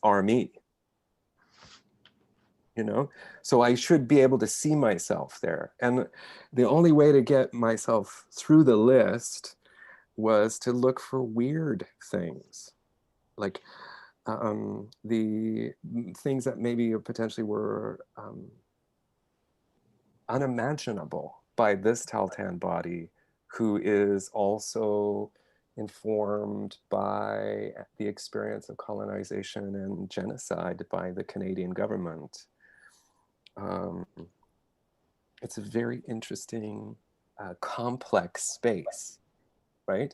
are me. So I should be able to see myself there. And the only way to get myself through the list was to look for weird things, like the things that maybe potentially were unimaginable by this Tahltan body, who is also informed by the experience of colonization and genocide by the Canadian government. It's a very interesting, complex space, right?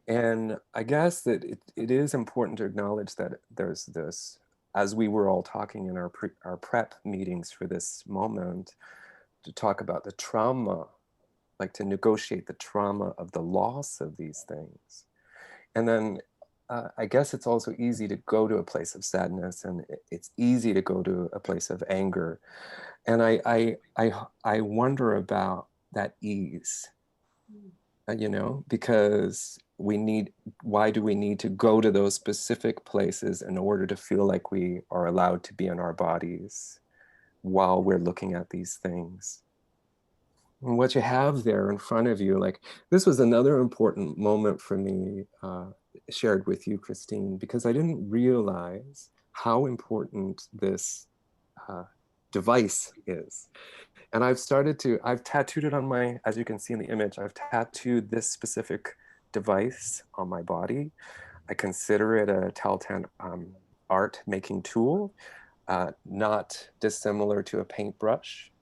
And I guess that it is important to acknowledge that there's this, as we were all talking in our prep meetings for this moment, to talk about the trauma, like to negotiate the trauma of the loss of these things. And then I guess it's also easy to go to a place of sadness, and it's easy to go to a place of anger. And I wonder about that ease, because why do we need to go to those specific places in order to feel like we are allowed to be in our bodies while we're looking at these things? And what you have there in front of you, like, this was another important moment for me, shared with you, Christine, because I didn't realize how important this device is. And I've tattooed it on as you can see in the image, I've tattooed this specific device on my body. I consider it a Tahltan art making tool, not dissimilar to a paintbrush.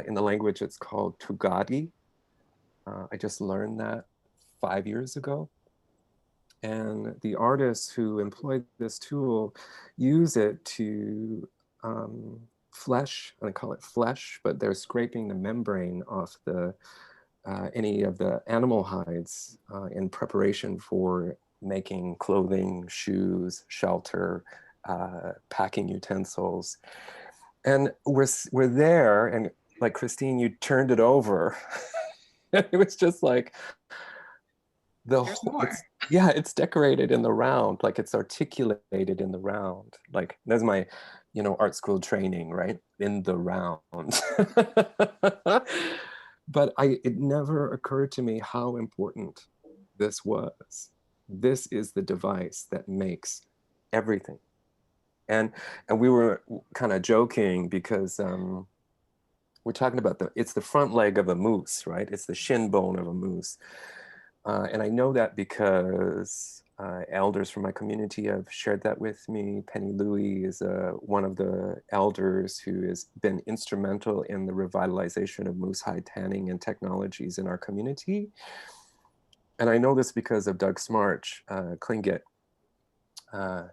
In the language, it's called Tugadi. I just learned that 5 years ago. And the artists who employed this tool use it to flesh, and I call it flesh, but they're scraping the membrane off any of the animal hides in preparation for making clothing, shoes, shelter, packing utensils. And we're there, and like, Christine, you turned it over. It was just like it's decorated in the round, like it's articulated in the round. Like, that's my, art school training, right? In the round. But it never occurred to me how important this was. This is the device that makes everything. And we were kind of joking because we're talking about it's the front leg of a moose, right? It's the shin bone of a moose. And I know that because elders from my community have shared that with me. Penny Louie is one of the elders who has been instrumental in the revitalization of moose hide tanning and technologies in our community. And I know this because of Doug Smarch, Klingit,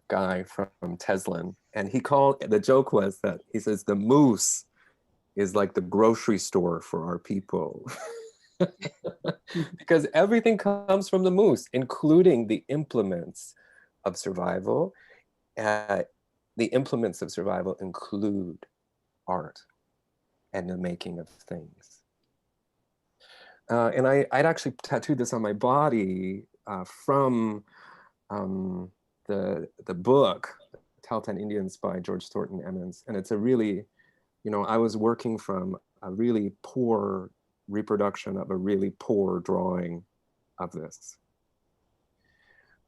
guy from Teslin, and the joke was that he says the moose is like the grocery store for our people. Because everything comes from the moose, including the implements of survival. The implements of survival include art and the making of things. And I'd actually tattooed this on my body from the book, Tahltan Indians by George Thornton Emmons. And it's a really, I was working from a really poor reproduction of a really poor drawing of this.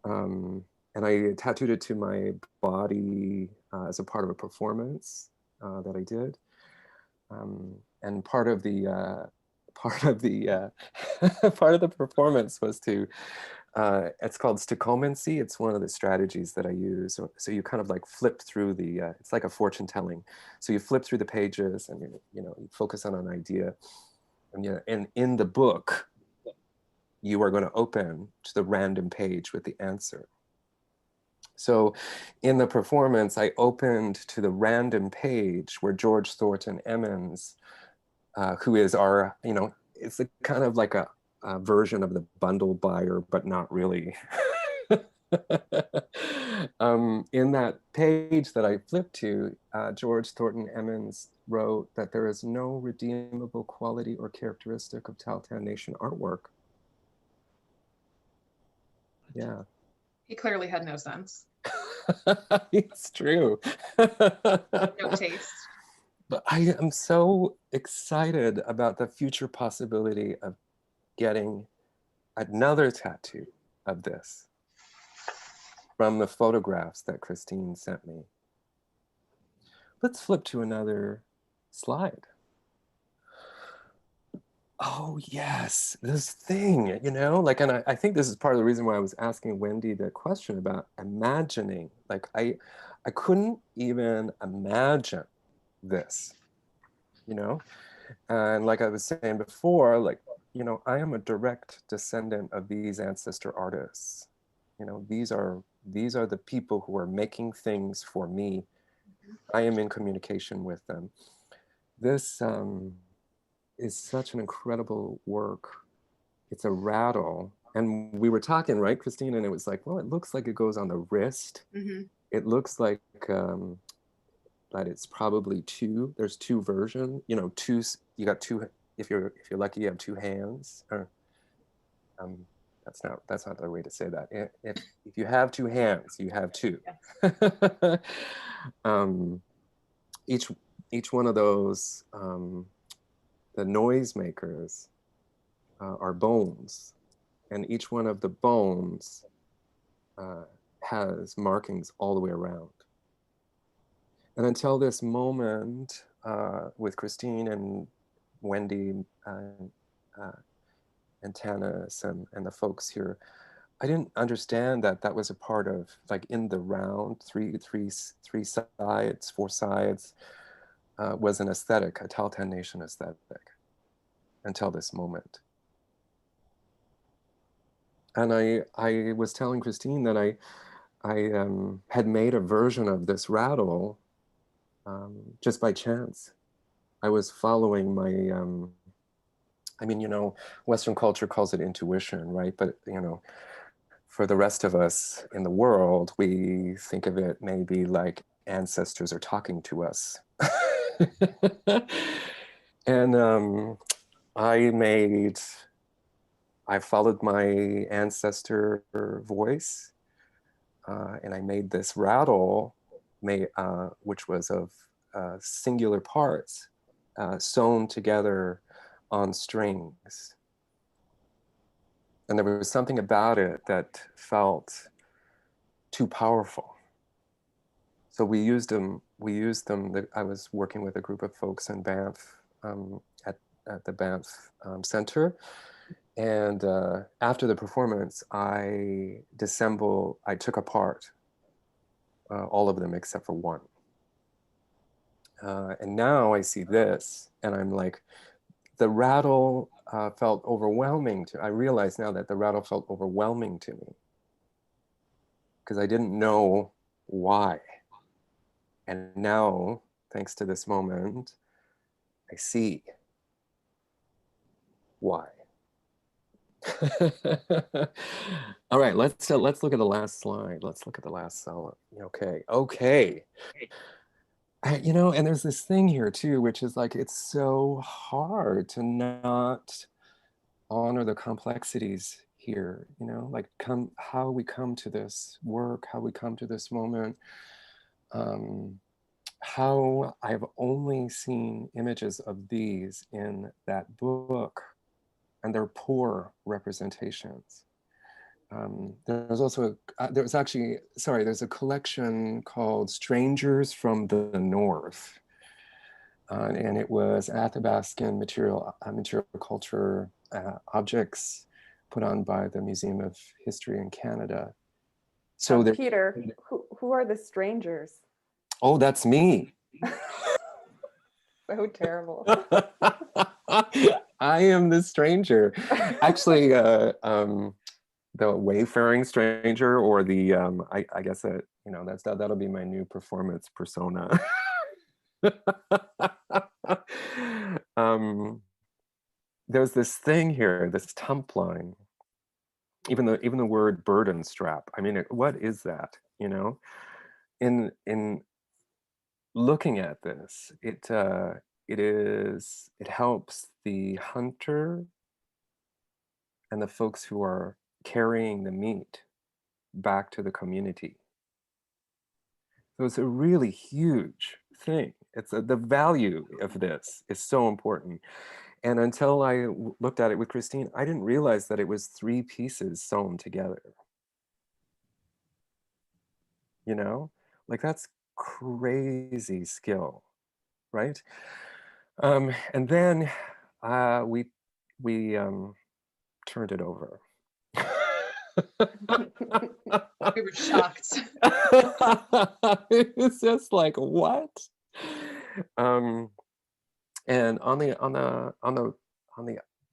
And I tattooed it to my body as a part of a performance that I did. And part of the part of the performance was to, it's called stacomancy. It's one of the strategies that I use. So you kind of like flip through it's like a fortune telling. So you flip through the pages and you focus on an idea. And in the book, you are going to open to the random page with the answer. So in the performance, I opened to the random page where George Thornton Emmons, who is our, it's a kind of like a version of the bundle buyer, but not really. In that page that I flipped to, George Thornton Emmons wrote that there is no redeemable quality or characteristic of Tahltan Nation artwork. Yeah. He clearly had no sense. It's true. No taste. But I am so excited about the future possibility of getting another tattoo of this from the photographs that Christine sent me. Let's flip to another slide. Oh yes, this thing, and I think this is part of the reason why I was asking Wendy the question about imagining. Like I couldn't even imagine this, and like I was saying before, like, I am a direct descendant of these ancestor artists. These are the people who are making things for me. I am in communication with them. This is such an incredible work. It's a rattle. And we were talking, right, Christine? And it was like, well, it looks like it goes on the wrist. Mm-hmm. It looks like that it's probably two. There's two versions. Two. You got two. If you're lucky, you have two hands. Or, that's not the way to say that. If you have two hands, you have two. Yeah. Each one of those, the noise makers, are bones, and each one of the bones has markings all the way around. And until this moment, with Christine and Wendy and Tanis and the folks here, I didn't understand that was a part of, like, in the round, three sides, four sides, was an aesthetic, a Tahltan Nation aesthetic, until this moment. And I was telling Christine that I had made a version of this rattle just by chance. I was following my, Western culture calls it intuition, right? But, for the rest of us in the world, we think of it maybe like ancestors are talking to us. And I followed my ancestor voice, and I made this rattle, which was of singular parts sewn together on strings. And there was something about it that felt too powerful. So we used them. I was working with a group of folks in Banff, at the Banff Center. And after the performance, I took apart all of them except for one. And now I see this, and I'm like, the rattle felt overwhelming I realize now that the rattle felt overwhelming to me. because I didn't know why. And now, thanks to this moment, I see why. All right, let's look at the last slide. Let's look at the last cell. Okay. You know, and there's this thing here too, which is like, it's so hard to not honor the complexities here, you know, like how we come to this work, how we come to this moment, how I've only seen images of these in that book, and they're poor representations. There's also, there's a collection called Strangers from the North. And it was Athabascan material culture objects put on by the Museum of History in Canada. So Peter, who are the strangers? Oh, that's me. So terrible. I am the stranger. Actually, the wayfaring stranger, or the I guess that, you know, that'll be my new performance persona. There's this thing here, this tump line. Even the word burden strap. I mean, what is that? You know, in looking at this, it helps the hunter and the folks who are carrying the meat back to the community. So it's a really huge thing. It's the value of this is so important. And until I looked at it with Christine, I didn't realize that it was 3 pieces sewn together. You know, like that's crazy skill, right? And then we turned it over. We were shocked. It's just like, what? And on the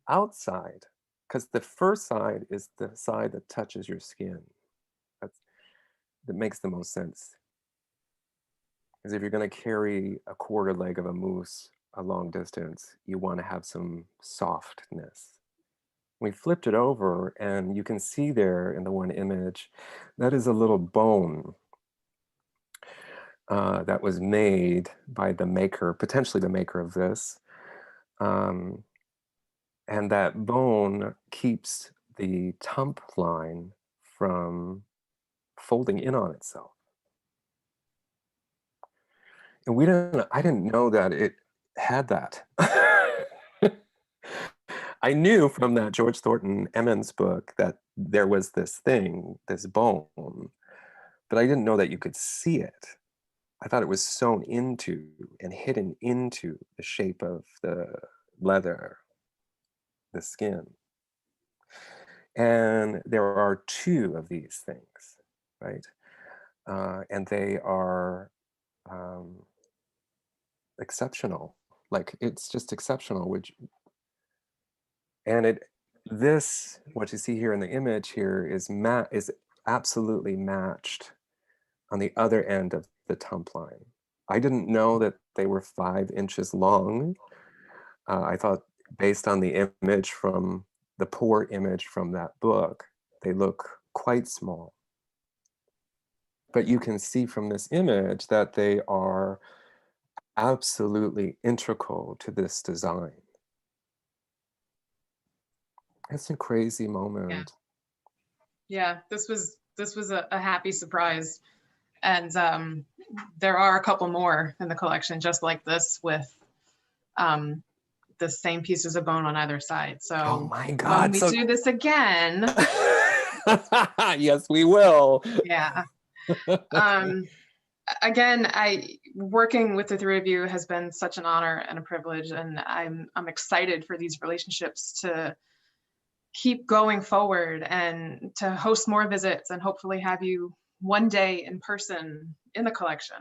outside, because the first side is the side that touches your skin. That makes the most sense. Because if you're going to carry a quarter leg of a moose a long distance, you want to have some softness. We flipped it over, and you can see there in the one image, that is a little bone that was made by the maker, potentially the maker of this. And that bone keeps the tump line from folding in on itself. And I didn't know that it had that. I knew from that George Thornton Emmons book that there was this thing, this bone, but I didn't know that you could see it. I thought it was sewn into and hidden into the shape of the leather, the skin. And there are 2 of these things, right? And they are exceptional. Like, it's just exceptional, what you see here in the image here is absolutely matched on the other end of the tump line. I didn't know that they were 5 inches long. I thought, based on the image from the poor image from that book, they look quite small. But you can see from this image that they are absolutely integral to this design. It's a crazy moment. Yeah, this was a happy surprise. And there are a couple more in the collection just like this, with the same pieces of bone on either side. So oh my God, when we do this again. Yes, we will. Yeah. Again, working with the 3 of you has been such an honor and a privilege, and I'm excited for these relationships to keep going forward and to host more visits and hopefully have you one day in person in the collection.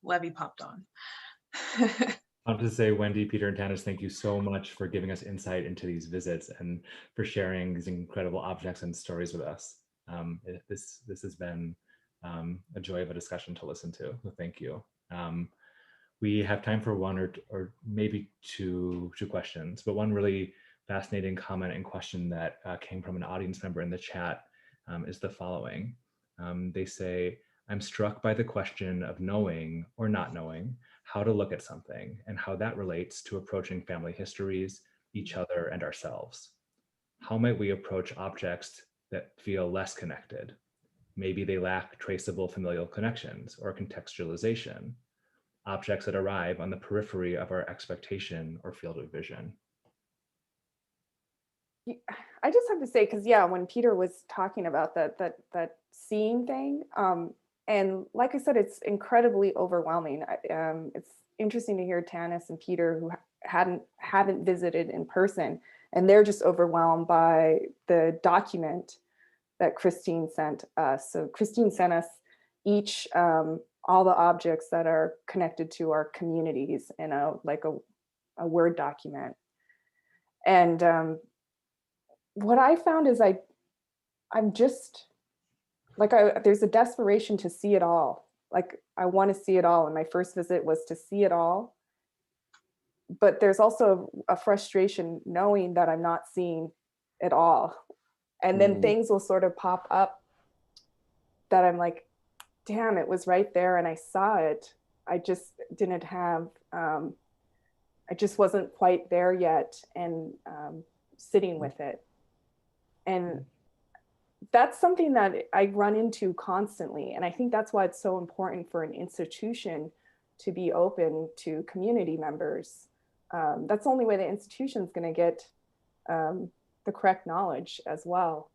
Levy popped on. I want to say, Wendy, Peter, and Tanis, thank you so much for giving us insight into these visits and for sharing these incredible objects and stories with us. This has been a joy of a discussion to listen to. So thank you. We have time for one or maybe two questions, but one really fascinating comment and question that came from an audience member in the chat is the following. They say, I'm struck by the question of knowing or not knowing how to look at something and how that relates to approaching family histories, each other, and ourselves. How might we approach objects that feel less connected? Maybe they lack traceable familial connections or contextualization, objects that arrive on the periphery of our expectation or field of vision. I just have to say, because yeah, when Peter was talking about that seeing thing, and like I said, it's incredibly overwhelming. It's interesting to hear Tanis and Peter, who haven't visited in person, and they're just overwhelmed by the document that Christine sent us. So Christine sent us each all the objects that are connected to our communities in a Word document. And what I found is I'm just like, there's a desperation to see it all. Like, I want to see it all. And my first visit was to see it all. But there's also a frustration knowing that I'm not seeing it all. And then things will sort of pop up that I'm like, damn, it was right there and I saw it. I just didn't have, I just wasn't quite there yet, and sitting with it. And that's something that I run into constantly. And I think that's why it's so important for an institution to be open to community members. That's the only way the institution is going to get the correct knowledge as well.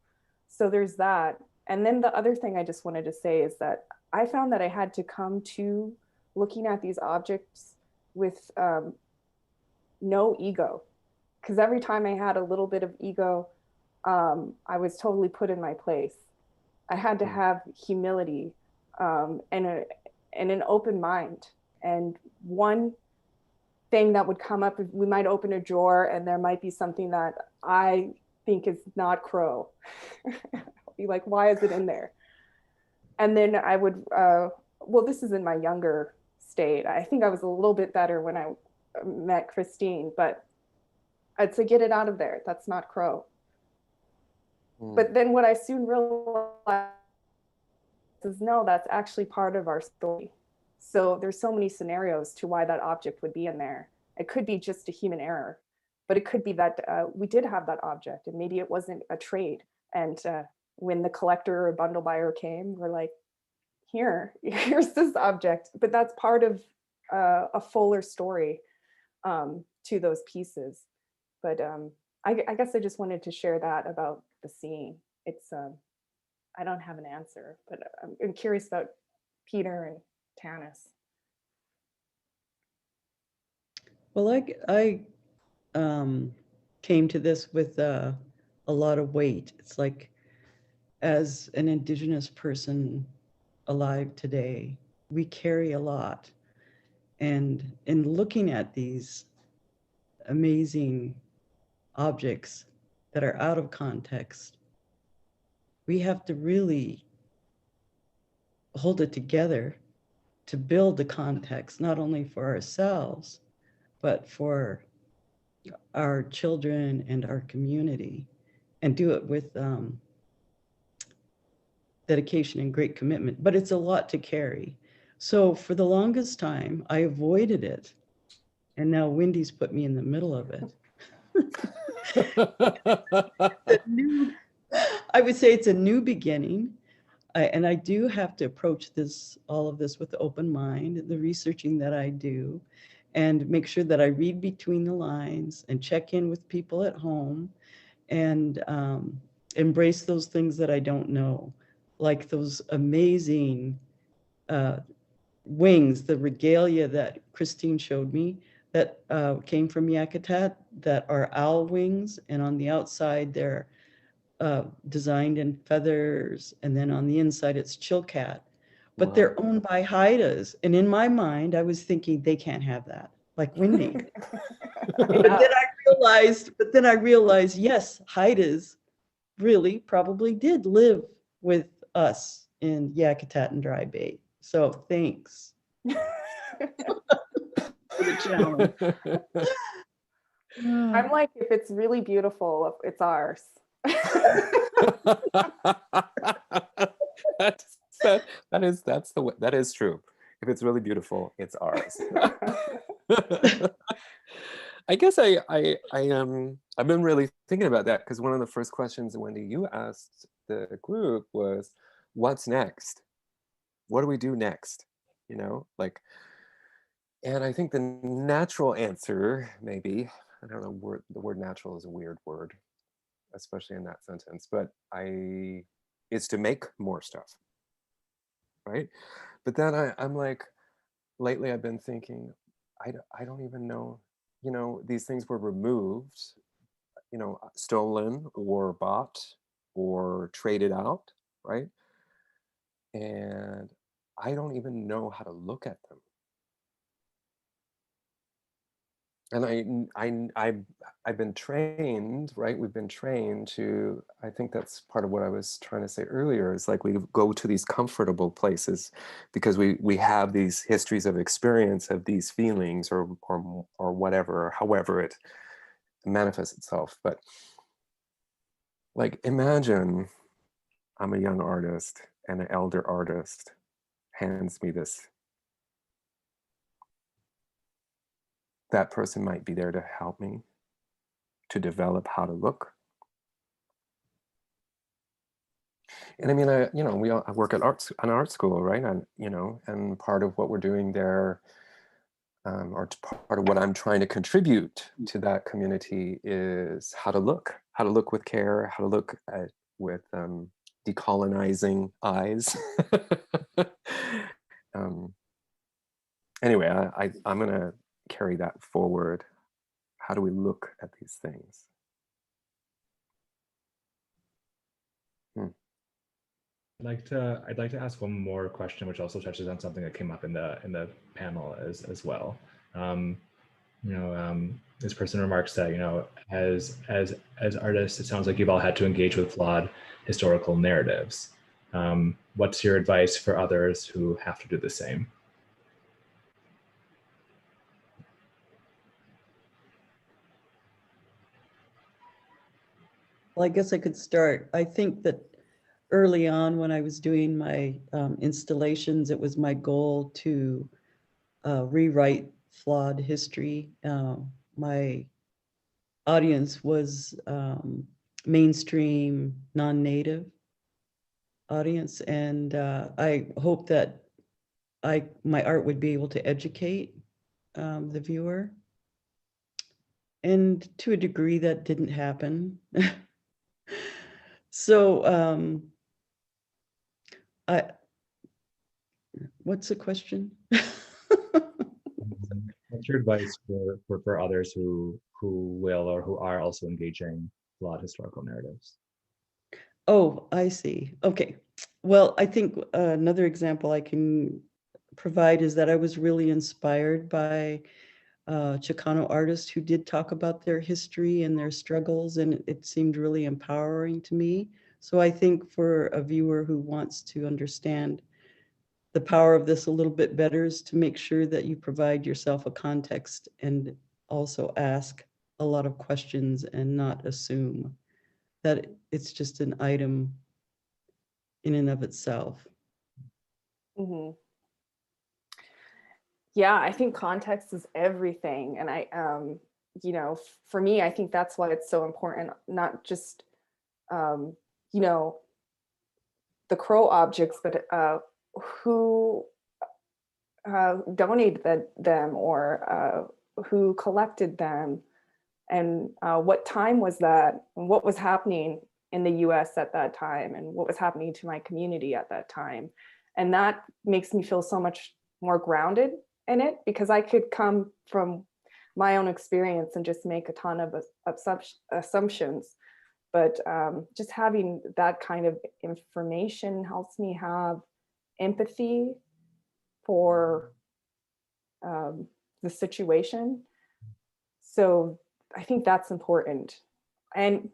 So there's that. And then the other thing I just wanted to say is that I found that I had to come to looking at these objects with no ego, because every time I had a little bit of ego, I was totally put in my place. I had to have humility and an open mind. And one thing that would come up, we might open a drawer and there might be something that I think is not Crow. Be like, why is it in there? And then I would, well, this is in my younger state. I think I was a little bit better when I met Christine, but I'd say, get it out of there. That's not Crow. But then what I soon realized is, no, that's actually part of our story. So there's so many scenarios to why that object would be in there. It could be just a human error, but it could be that we did have that object and maybe it wasn't a trade. And when the collector or bundle buyer came, we're like, here's this object. But that's part of a fuller story to those pieces. But I guess I just wanted to share that about the seeing. It's I don't have an answer, but I'm curious about Peter and Tanis. Well, I came to this with a lot of weight. It's like, as an Indigenous person alive today, we carry a lot. And in looking at these amazing objects that are out of context, we have to really hold it together to build the context, not only for ourselves, but for our children and our community, and do it with dedication and great commitment. But it's a lot to carry. So for the longest time, I avoided it. And now Wendy's put me in the middle of it. I would say it's a new beginning. And I do have to approach all of this with an open mind, the researching that I do, and make sure that I read between the lines and check in with people at home, and embrace those things that I don't know, like those amazing wings, the regalia that Christine showed me that came from Yakutat, that are owl wings, and on the outside they're designed in feathers, and then on the inside it's chilkat, but they're owned by Haidas. And in my mind, I was thinking they can't have that, like Wendy. But then I realized, yes, Haidas really probably did live with us in Yakutat and Dry Bay. So thanks for the challenge. I'm like, if it's really beautiful, it's ours. That is true. If it's really beautiful, it's ours. I guess I've been really thinking about that, because one of the first questions, Wendy, you asked the group was, what's next? What do we do next? You know, like, and I think the natural answer, maybe, I don't know, the word natural is a weird word, especially in that sentence, but is to make more stuff, right? But then I'm like, lately I've been thinking, I don't even know, you know, these things were removed, you know, stolen or bought or traded out, right? And I don't even know how to look at them. And I've been trained, right? We've been trained to, I think that's part of what I was trying to say earlier, is like we go to these comfortable places because we have these histories of experience of these feelings or whatever, or however it manifests itself. But like, imagine I'm a young artist and an elder artist hands me this. That person might be there to help me to develop how to look. And I mean, I work at an art school, right? And, you know, and part of what we're doing there, or part of what I'm trying to contribute to that community, is how to look with care, how to look with decolonizing eyes. Anyway, I'm gonna carry that forward. How do we look at these things? I'd like to ask one more question, which also touches on something that came up in the panel as well. This person remarks that, you know, as artists, it sounds like you've all had to engage with flawed historical narratives. What's your advice for others who have to do the same? Well, I guess I could start. I think that early on when I was doing my installations, it was my goal to rewrite flawed history. My audience was mainstream, non-native audience, and I hope that my art would be able to educate the viewer. And to a degree, that didn't happen. So what's the question? What's your advice for others who will or who are also engaging flawed historical narratives? Oh, I see. Okay. Well, I think another example I can provide is that I was really inspired by Chicano artists who did talk about their history and their struggles, and it seemed really empowering to me. So I think for a viewer who wants to understand the power of this a little bit better is to make sure that you provide yourself a context and also ask a lot of questions and not assume that it's just an item in and of itself. Mm-hmm. Yeah, I think context is everything. And you know, for me, I think that's why it's so important, not just, you know, the Crow objects, but who donated them, or who collected them, and what time was that, and what was happening in the US at that time, and what was happening to my community at that time. And that makes me feel so much more grounded in it, because I could come from my own experience and just make a ton of assumptions. But just having that kind of information helps me have empathy for the situation. So I think that's important. And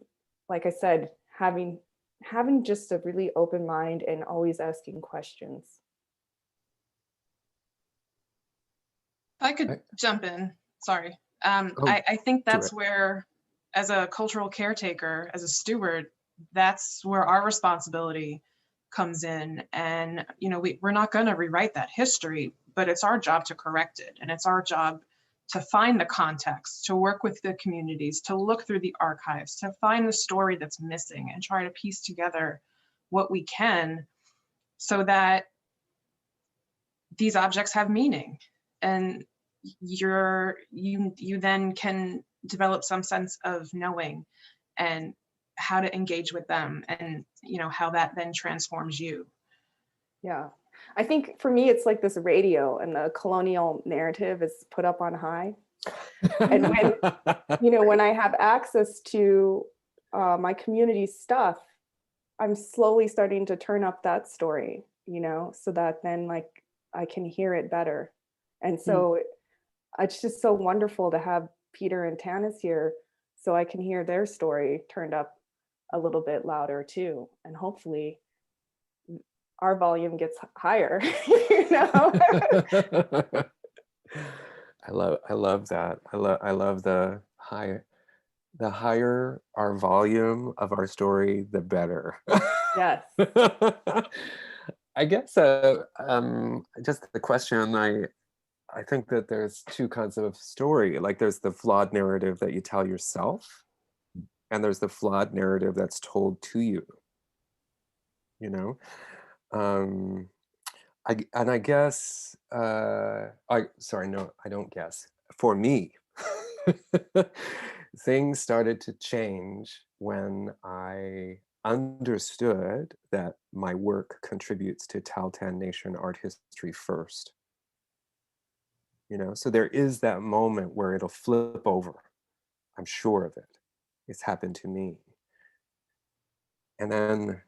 like I said, having having just a really open mind and always asking questions. If I could jump in, sorry. Oh, I think that's it. where, as a cultural caretaker, as a steward, that's where our responsibility comes in. And, you know, we're not going to rewrite that history, but it's our job to correct it. And it's our job to find the context, to work with the communities, to look through the archives, to find the story that's missing and try to piece together what we can so that these objects have meaning. And you then can develop some sense of knowing and how to engage with them, and you know how that then transforms you. Yeah, I think for me it's like this radio, and the colonial narrative is put up on high. And when when I have access to my community stuff, I'm slowly starting to turn up that story, so that then like I can hear it better. And so it's just so wonderful to have Peter and Tanis here so I can hear their story turned up a little bit louder too. And hopefully our volume gets higher, I love that. I love the higher our volume of our story, the better. Yes. I guess just the question, I think that there's two kinds of story. Like there's the flawed narrative that you tell yourself, and there's the flawed narrative that's told to you. I guess I don't guess. For me, things started to change when I understood that my work contributes to Tahltan Nation art history first. So there is that moment where it'll flip over. I'm sure of it. It's happened to me. And then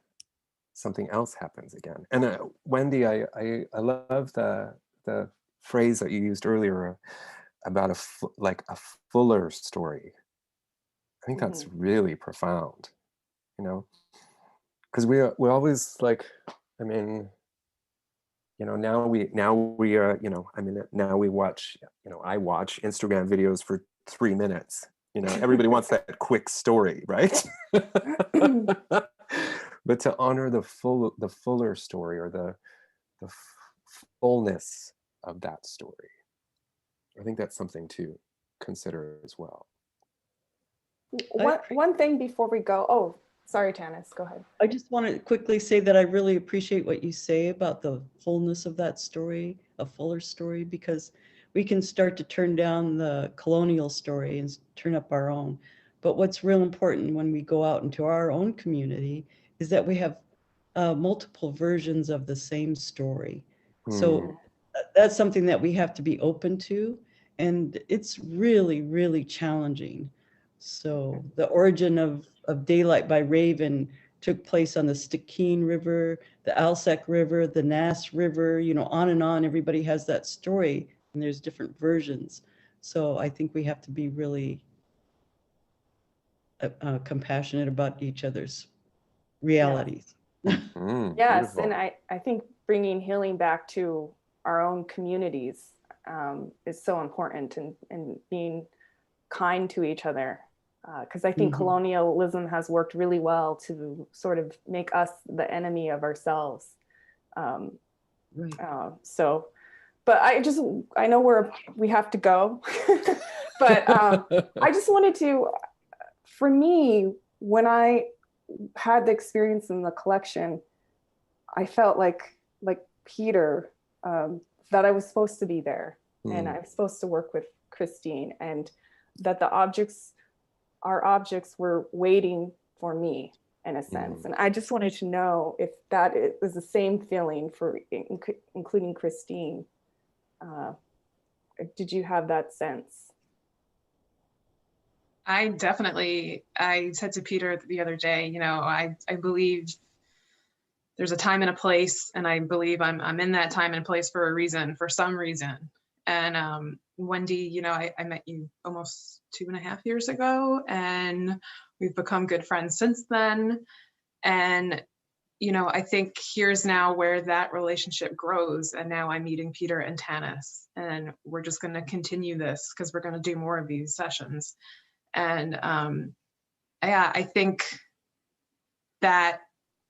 something else happens again. And Wendy, I love the phrase that you used earlier about a fuller story. I think that's really profound, because we always like, I mean, now we watch, I watch Instagram videos for 3 minutes. Everybody wants that quick story, right? But to honor the fuller story, or the fullness of that story, I think that's something to consider as well. One thing before we go. Oh, sorry, Tanis, go ahead. I just want to quickly say that I really appreciate what you say about the fullness of that story, a fuller story, because we can start to turn down the colonial story and turn up our own. But what's real important when we go out into our own community is that we have multiple versions of the same story. So that's something that we have to be open to. And it's really, really challenging. So the origin of Daylight by Raven took place on the Stikine River, the Alsek River, the Nass River, on and on. Everybody has that story, and there's different versions. So I think we have to be really compassionate about each other's realities. Yes, beautiful. and I think bringing healing back to our own communities is so important, and being kind to each other, because I think colonialism has worked really well to sort of make us the enemy of ourselves. But I know we have to go, but I just wanted to, for me, when I had the experience in the collection, I felt like Peter, that I was supposed to be there, and I was supposed to work with Christine, and that our objects were waiting for me in a sense. And I just wanted to know if that was the same feeling for including Christine. Did you have that sense? I said to Peter the other day, I believe there's a time and a place, and I believe I'm in that time and place for a reason, for some reason. And Wendy, I met you almost 2.5 years ago, and we've become good friends since then. And, you know, I think here's now where that relationship grows. And now I'm meeting Peter and Tanis, and we're just going to continue this because we're going to do more of these sessions. And yeah, I think that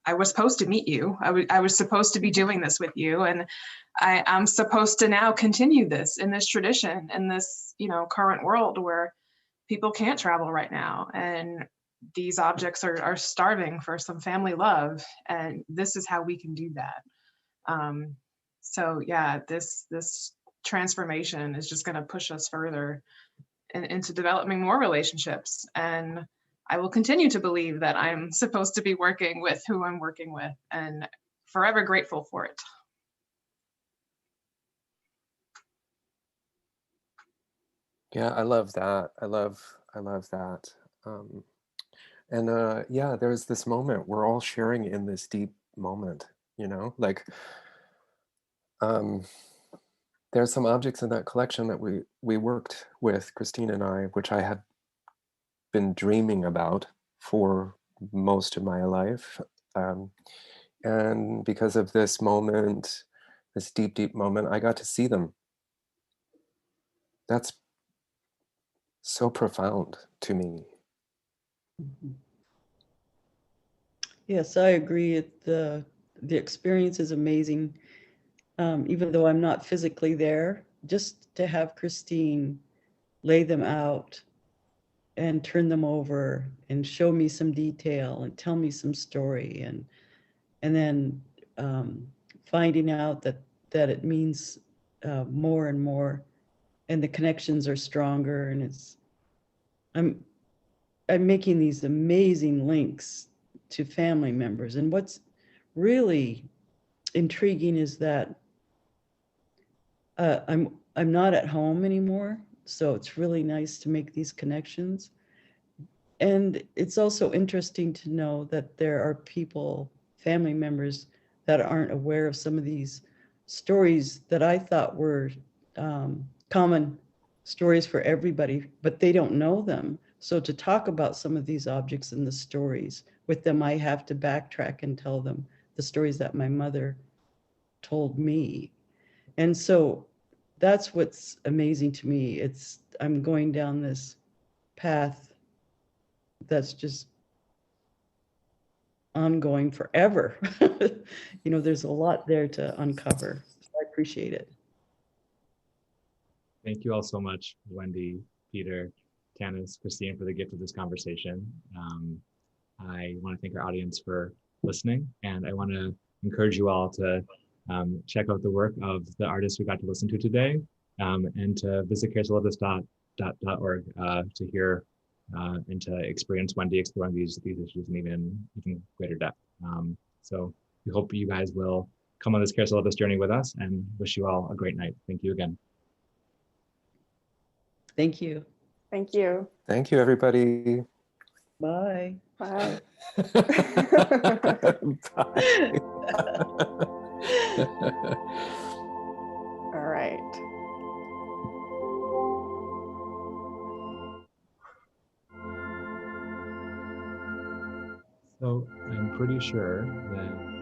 I was supposed to meet you. I was supposed to be doing this with you. And I'm supposed to now continue this in this tradition, in this, you know, current world where people can't travel right now. And these objects are starving for some family love. And this is how we can do that. So yeah, this transformation is just going to push us further into developing more relationships. And I will continue to believe that I'm supposed to be working with who I'm working with, and forever grateful for it. Yeah, I love that. I love that. And yeah, there's this moment we're all sharing in this deep moment, you know, like there's some objects in that collection that we worked with, Christine and I, which I had been dreaming about for most of my life. And because of this moment, this deep, deep moment, I got to see them. That's so profound to me. Yes, I agree. The experience is amazing. Even though I'm not physically there, just to have Christine lay them out and turn them over and show me some detail and tell me some story, and then finding out that it means more and more, and the connections are stronger, and I'm making these amazing links to family members. And what's really intriguing is that I'm not at home anymore, so it's really nice to make these connections. And it's also interesting to know that there are people, family members, that aren't aware of some of these stories that I thought were common stories for everybody, but they don't know them. So to talk about some of these objects and the stories with them, I have to backtrack and tell them the stories that my mother told me. And so that's what's amazing to me. I'm going down this path that's just ongoing forever. You know, there's a lot there to uncover. So I appreciate it. Thank you all so much, Wendy, Peter, Tanis, Christine, for the gift of this conversation. I want to thank our audience for listening, and I want to encourage you all to check out the work of the artists we got to listen to today, and to visit caresyllabus.org to hear and to experience Wendy exploring these issues in even greater depth. So we hope you guys will come on this Care Syllabus journey with us, and wish you all a great night. Thank you again. Thank you. Thank you. Thank you, everybody. Bye. Bye. Bye. All right. So I'm pretty sure that